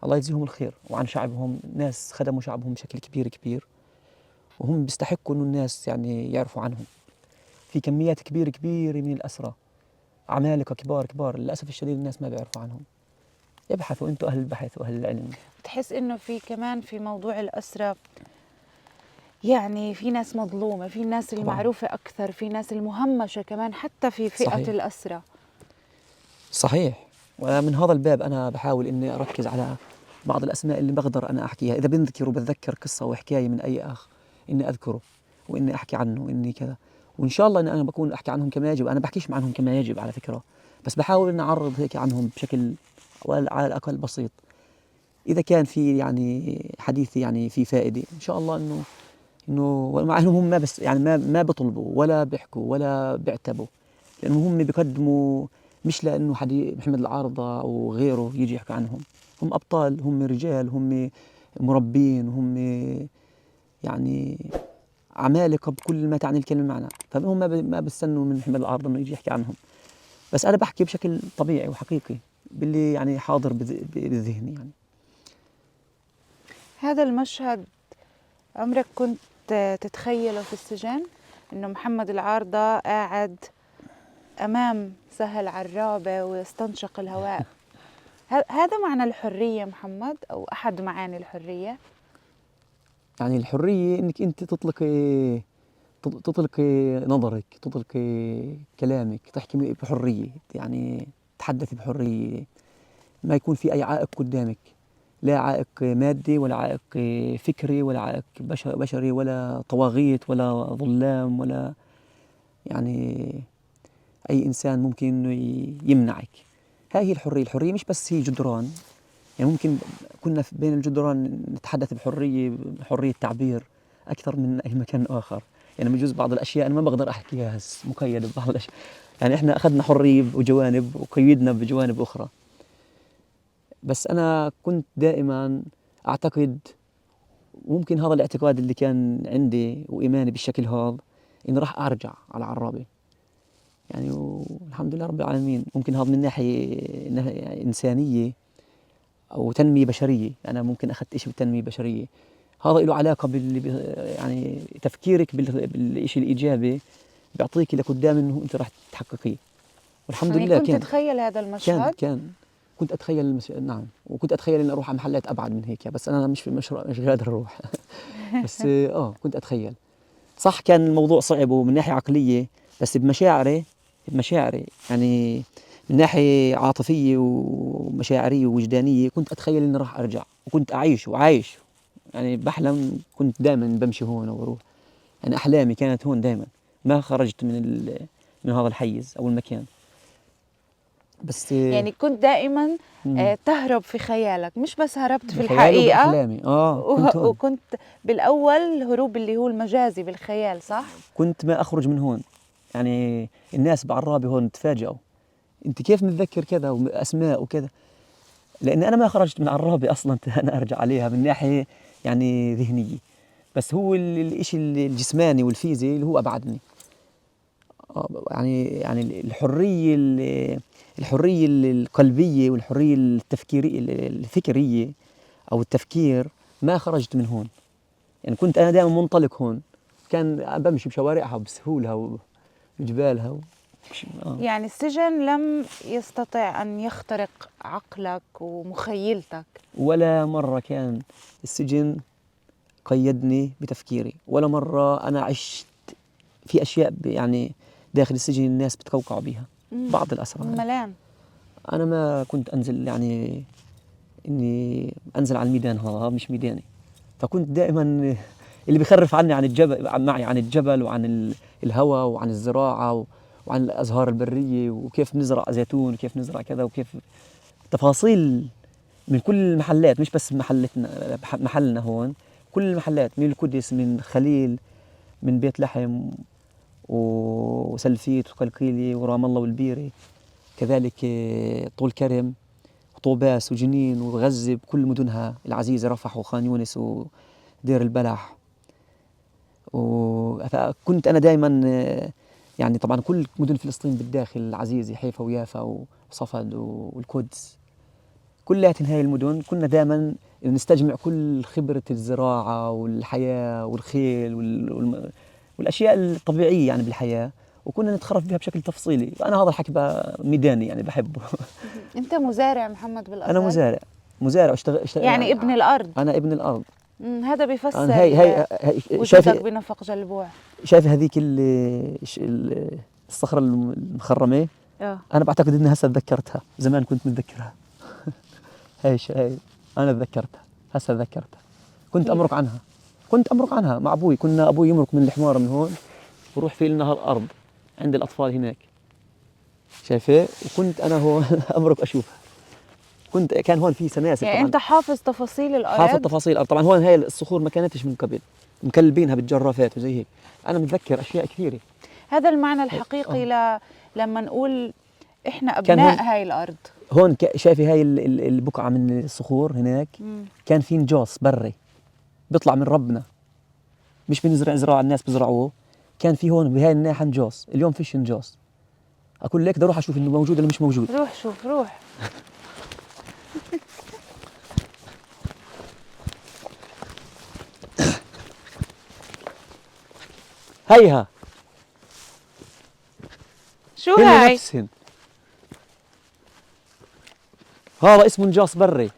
Speaker 1: الله يجزيهم الخير، وعن شعبهم، ناس خدموا شعبهم بشكل كبير كبير، وهم بيستحقوا إنه الناس يعني يعرفوا عنهم. في كميات كبيرة من الأسرى، عمالقة كبار كبار، للأسف الشديد الناس ما بيعرفوا عنهم. ابحثوا أنتم أهل البحث وأهل العلم.
Speaker 2: بتحس إنه في كمان في موضوع الأسرة، يعني في ناس مظلومة، في ناس
Speaker 1: طبعاً.
Speaker 2: المعروفة أكثر، في ناس المهمشة كمان حتى في فئة
Speaker 1: صحيح.
Speaker 2: الأسرة.
Speaker 1: صحيح. ومن هذا الباب أنا بحاول إني أركز على بعض الأسماء اللي بقدر أنا أحكيها، إذا بنذكر وبتذكر قصة وحكاية من أي أخ إني أذكره وإني أحكي عنه وإني كذا، وإن شاء الله إن أنا بكون أحكي عنهم كما يجب. أنا بحكيش عنهم كما يجب على فكرة، بس بحاول إني أعرض هيك عنهم بشكل على الأقل بسيط. إذا كان في يعني حديث يعني في فائدة إن شاء الله إنه مع إنهم هم ما بس يعني ما بيطلبوا ولا بيحكوا ولا بيعتبوا، لأنهم هم بيقدموا مش لأنه حد محمد العارضة أو غيره يجي يحكي عنهم. هم أبطال، هم رجال، هم مربين، هم يعني عمالقة بكل ما تعني الكلمة معنى، فهم ما بيستنوا من محمد العارضة إنه يجي يحكي عنهم. بس أنا بحكي بشكل طبيعي وحقيقي باللي يعني حاضر بذهني يعني.
Speaker 2: هذا المشهد عمرك كنت تتخيله في السجن؟ إنه محمد العارضة قاعد أمام سهل عرابة ويستنشق الهواء. هذا معنى الحرية محمد، أو أحد معاني الحرية؟
Speaker 1: يعني الحرية إنك أنت تطلقي نظرك، تطلقي كلامك، تحكي بحرية، يعني تحدثي بحرية، ما يكون في أي عائق قدامك، لا عائق مادي ولا عائق فكري ولا عائق بشري ولا طواغيت ولا ظلام ولا يعني أي إنسان ممكن إنه يمنعك. هاي هي الحرية. الحرية مش بس هي جدران، يعني ممكن كنا بين الجدران نتحدث بحرية، حرية تعبير أكثر من أي مكان آخر. يعني بجوز بعض الأشياء أنا ما بقدر أحكيها، مقيد ببعض الأشياء. يعني إحنا أخذنا حرية بجوانب وقيدنا بجوانب أخرى. بس أنا كنت دائما أعتقد، ممكن هذا الاعتقاد اللي كان عندي وإيماني بالشكل هذا، إني راح أرجع على عرابة يعني، والحمد لله رب العالمين. ممكن هذا من ناحية إنسانية أو تنمية بشرية، أنا ممكن أخذت إشي بالتنمية البشرية، هذا له علاقة يعني تفكيرك بالإشي الإيجابي بيعطيك لقدام إنه أنت راح تحققيه، والحمد
Speaker 2: يعني
Speaker 1: لله
Speaker 2: كنت
Speaker 1: كان.
Speaker 2: تتخيل هذا المشهد؟
Speaker 1: كان كنت أتخيل نعم، وكنت أتخيل إني أروح على محلات أبعد من هيك، بس أنا مش قادر أروح. بس كنت أتخيل. صح كان الموضوع صعب ومن ناحية عقلية، بس بمشاعري يعني من ناحية عاطفية ومشاعرية ووجدانية كنت أتخيل إني راح أرجع، وكنت أعيش وعايش يعني بحلم. كنت دائما بمشي هون وأروح، يعني أحلامي كانت هون دائما، ما خرجت من هذا الحيز أو المكان. بس
Speaker 2: يعني كنت دائما
Speaker 1: مم.
Speaker 2: تهرب في خيالك، مش بس هربت في
Speaker 1: بخيالي
Speaker 2: الحقيقة.
Speaker 1: وبأحلامي كنت هون.
Speaker 2: وكنت بالأول الهروب اللي هو المجازي بالخيال، صح؟
Speaker 1: كنت ما أخرج من هون. يعني الناس بعرابي هون تفاجئوا، أنت كيف متذكر كذا وأسماء وكذا، لأن أنا ما خرجت من عرابي أصلا. أنا أرجع عليها من ناحية يعني ذهنية، بس هو الإشي الجسماني والفيزي اللي هو أبعدني. يعني الحرية القلبية والحرية الفكرية أو التفكير ما خرجت من هون. يعني كنت أنا دائما منطلق هون، كان بمشي بشوارعها بسهولها وجبالها
Speaker 2: يعني السجن لم يستطع أن يخترق عقلك ومخيلتك؟
Speaker 1: ولا مرة كان السجن قيدني بتفكيري، ولا مرة أنا عشت في أشياء يعني داخل السجن الناس بتقوقعوا بيها، بعض الأسرار.
Speaker 2: ملان.
Speaker 1: أنا ما كنت أنزل، يعني إني أنزل على الميدان، هذا مش ميداني. فكنت دائما اللي بيخرف عني عن الجبل، معي عن الجبل وعن الهواء وعن الزراعة وعن الأزهار البرية، وكيف نزرع زيتون وكيف نزرع كذا، وكيف تفاصيل من كل المحلات، مش بس محلنا هون، كل المحلات، من القدس، من خليل، من بيت لحم وسلفيت وقلقيلية ورام الله والبيرة، كذلك طول كرم وطوباس وجنين وغزة بكل مدنها العزيزة، رفح وخان يونس ودير البلح. فكنت أنا دائما يعني طبعا كل مدن فلسطين بالداخل العزيزة، حيفا ويافا وصفد والقدس، كلياتن هاي المدن كنا دائما نستجمع كل خبرة الزراعة والحياة والخيل والأشياء الطبيعية يعني بالحياة، وكنا نتخرف بها بشكل تفصيلي. أنا هذا الحكي بقى ميداني يعني بحبه.
Speaker 2: انت مزارع محمد بالاصل؟
Speaker 1: أنا مزارع أشتغل
Speaker 2: يعني ابن الارض.
Speaker 1: أنا ابن الأرض.
Speaker 2: هذا بيفسر
Speaker 1: أنا هي
Speaker 2: وجودك بنفق جلبوع.
Speaker 1: شايفة هذيك الصخرة المخرمة؟ أنا بعتقد إني هسه تذكرتها، زمان كنت متذكرها. هاي أنا تذكرتها، هسه تذكرتها. كنت أمرق عنها مع أبوي. كنا أبوي يمرق من الحمار من هون وروح في لنا الأرض عند الأطفال هناك، شايفة؟ وكنت أنا هون أمرق أشوفها. كان هون في سناسل.
Speaker 2: يعني أنت حافظ تفاصيل الأرض؟
Speaker 1: حافظ تفاصيل الأرض طبعا. هون هاي الصخور ما كانتش من قبل، مكلبينها بالجرافات وزي هيك. أنا متذكر أشياء كثيرة.
Speaker 2: هذا المعنى الحقيقي لما نقول إحنا أبناء هاي الأرض.
Speaker 1: هون شايفة هاي البقعة من الصخور هناك كان في نجاص بري بيطلع من ربنا، مش بنزرع زراعة الناس بزرعوه. كان في هون بهاي الناحية نجاص، اليوم فيش نجاص. أقول لك بدي أروح أشوف إنه موجود ولا مش موجود.
Speaker 2: روح شوف، روح.
Speaker 1: هيها
Speaker 2: شو هاي؟
Speaker 1: نفسهن. هذا اسمه نجاص بري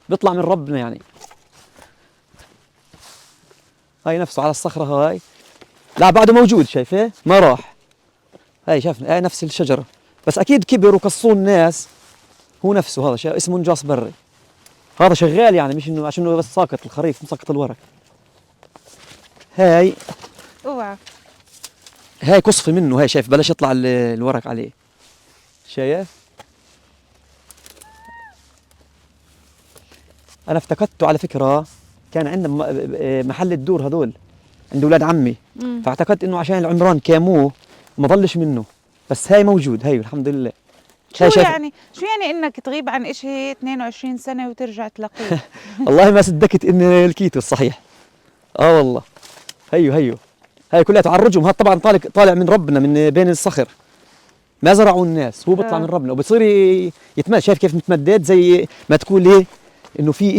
Speaker 1: بيطلع من ربنا يعني. هاي نفسه على الصخرة هاي، لا بعده موجود، شايفه ما راح. هاي شافنا، هاي نفس الشجرة بس أكيد كبر وقصوه الناس. هو نفسه هذا اسمه نجاص بري. هذا شغال يعني، مش إنه عشان بس ساقط الخريف مسقط الورق. هاي
Speaker 2: اوعى،
Speaker 1: هاي قصفي منه. هاي شايف بلش يطلع الورق عليه، شايف؟ أنا افتقدته على فكرة. كان عندنا محل الدور هذول عند أولاد عمي، فاعتقدت إنه عشان العمران كاموه ما ضلش منه، بس هاي موجود. هاي الحمد لله.
Speaker 2: شو يعني إنك تغيب عن إشي 22 سنة وترجع تلاقيه؟
Speaker 1: والله ما صدقت إني لقيته الصحيح. والله. هيو هاي كلها تعرجهم. هذا طبعا طالع من ربنا من بين الصخر، ما زرعوا الناس، هو بيطلع من ربنا وبصير يتمد. شايف كيف متمدد؟ زي ما تقول ايه انه في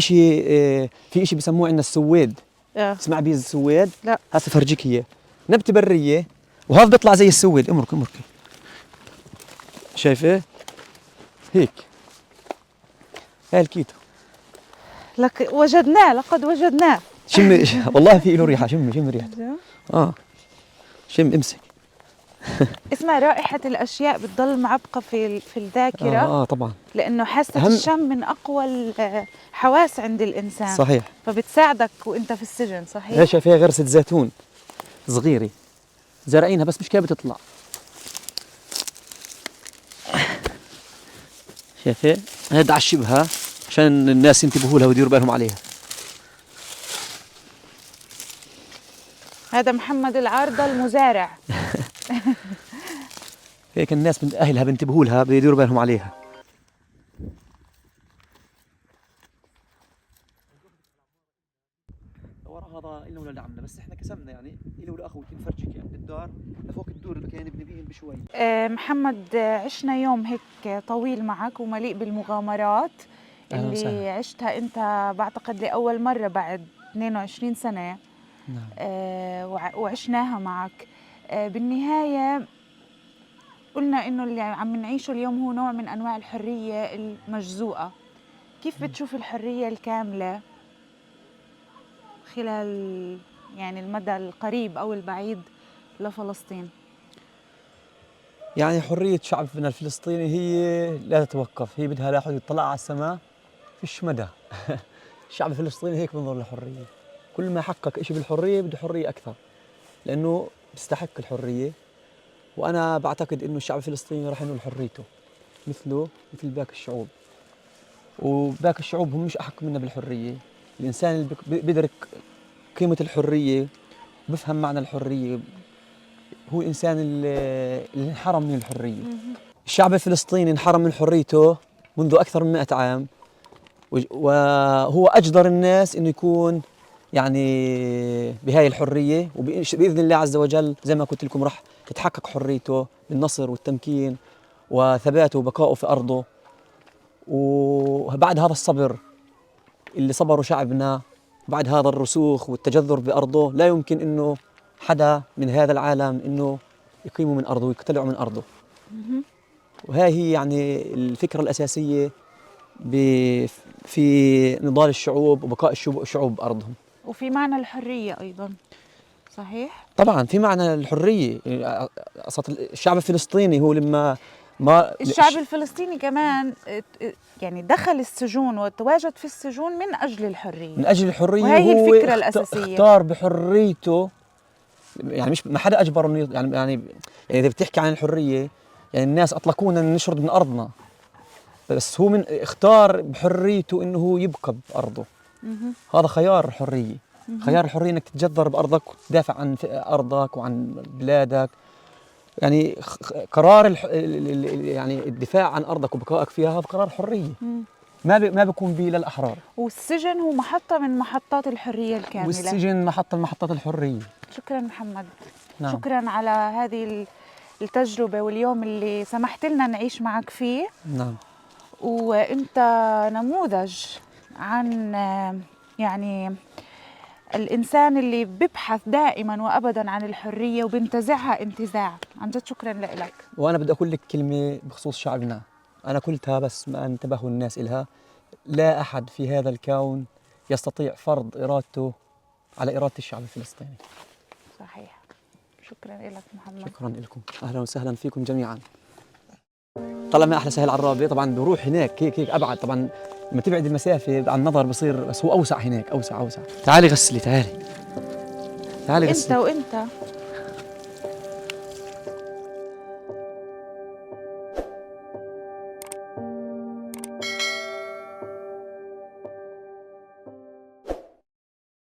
Speaker 1: اشي بسموه عندنا السويد. اسمع بيه السويد؟
Speaker 2: لا.
Speaker 1: هسه فرجيك اياه. نبته بريه وهذا بيطلع زي السويد. امرك شايفه هيك. هاي الكيتو
Speaker 2: لقد وجدناه.
Speaker 1: شم والله في له ريحه. شم ريحته. شم امسك.
Speaker 2: اسمع، رائحة الأشياء بتضل معبقة في الذاكرة.
Speaker 1: طبعا،
Speaker 2: لأنه حاسة الشم من أقوى الحواس عند الإنسان.
Speaker 1: صحيح.
Speaker 2: فبتساعدك وأنت في السجن. صحيح.
Speaker 1: هي فيها غرسة زيتون صغيرة زارعينها بس مش كيف بتطلع. شايفة؟ هيدا عشبها عشان الناس ينتبهوا لها ويديروا بالهم عليها.
Speaker 2: هذا محمد العارضة المزارع.
Speaker 1: هيك الناس من أهلها بينتبهوا لها بيديروا بالهم عليها. ورا هذا إلنا ولاد عمنا، بس إحنا قسمنا يعني إلي ولأخوتي نفرجك يعني الدار لفوق الدور اللي كان نبني بيهم بشوي.
Speaker 2: محمد، عشنا يوم هيك طويل معك ومليء بالمغامرات اللي عشتها أنت بعتقد لأول مرة بعد 22 سنة.
Speaker 1: نعم.
Speaker 2: وعشناها معك. بالنهاية قلنا إنه اللي عم نعيشه اليوم هو نوع من أنواع الحرية المجزوءة. كيف بتشوف الحرية الكاملة خلال يعني المدى القريب أو البعيد لفلسطين؟
Speaker 1: يعني حرية شعبنا الفلسطيني هي لا تتوقف، هي بدها لا حدود. طلع على السماء فيش مدى. الشعب الفلسطيني هيك بنظر للحرية. كل ما حقق إشي بالحرية بده حرية أكثر، لأنه بيستحق الحرية. وأنا بعتقد إنه الشعب الفلسطيني راح ينول حريته مثل باقي الشعوب. وباقي الشعوب هم مش أحق منا بالحرية. الإنسان اللي بيدرك قيمة الحرية وبفهم معنى الحرية هو الإنسان اللي انحرم من الحرية. الشعب الفلسطيني انحرم من حريته منذ أكثر من 100 عام، وهو أجدر الناس إنه يكون يعني بهاي الحرية. وبإذن الله عز وجل زي ما قلت لكم راح تتحقق حريته بالنصر والتمكين وثباته وبقائه في أرضه. وبعد هذا الصبر اللي صبره شعبنا، بعد هذا الرسوخ والتجذر بأرضه، لا يمكن إنه حدا من هذا العالم إنه يقيموا من أرضه ويقتلعوا من أرضه. وهي هي يعني الفكرة الأساسية في نضال الشعوب وبقاء الشعوب بأرضهم.
Speaker 2: وفي معنى الحرية أيضا، صحيح؟
Speaker 1: طبعا في معنى الحرية. الشعب الفلسطيني هو لما ما
Speaker 2: الشعب الفلسطيني كمان يعني دخل السجون وتواجد في السجون من أجل الحرية،
Speaker 1: من أجل الحرية،
Speaker 2: وهي
Speaker 1: هو
Speaker 2: الفكرة الأساسية.
Speaker 1: اختار بحريته، يعني مش ما حدا أجبره إنه يعني إذا بتحكي عن الحرية، يعني الناس أطلقونا نشرد من أرضنا، بس هو اختار بحريته إنه هو يبقى بأرضه. هذا خيار الحرية. خيار الحرية إنك تتجذر بأرضك وتدافع عن أرضك وعن بلادك. يعني قرار يعني الدفاع عن أرضك وبقائك فيها هذا قرار حرية. ما بيكون به للأحرار.
Speaker 2: والسجن هو محطة من محطات الحرية الكاملة.
Speaker 1: والسجن محطة من محطات الحرية.
Speaker 2: شكرا محمد.
Speaker 1: نعم.
Speaker 2: شكرا على هذه التجربة واليوم اللي سمحت لنا نعيش معك فيه.
Speaker 1: نعم.
Speaker 2: وانت نموذج عن يعني الإنسان اللي بيبحث دائما وأبدا عن الحرية وبينتزعها انتزاع. عن جد شكرا لك.
Speaker 1: وأنا بدي أقول لك كلمة بخصوص شعبنا، أنا قلتها بس ما انتبهوا الناس إلها. لا أحد في هذا الكون يستطيع فرض إرادته على إرادة الشعب الفلسطيني.
Speaker 2: صحيح. شكرا لك محمد.
Speaker 1: شكرا لكم، أهلا وسهلا فيكم جميعا. طلع ما أحلى سهل عرابة. طبعا بروح هناك هيك أبعد، طبعا لما تبعد المسافة عن النظر بصير، بس هو أوسع هناك، أوسع. تعالي غسلي، تعالي غسلي.
Speaker 2: أنت وأنت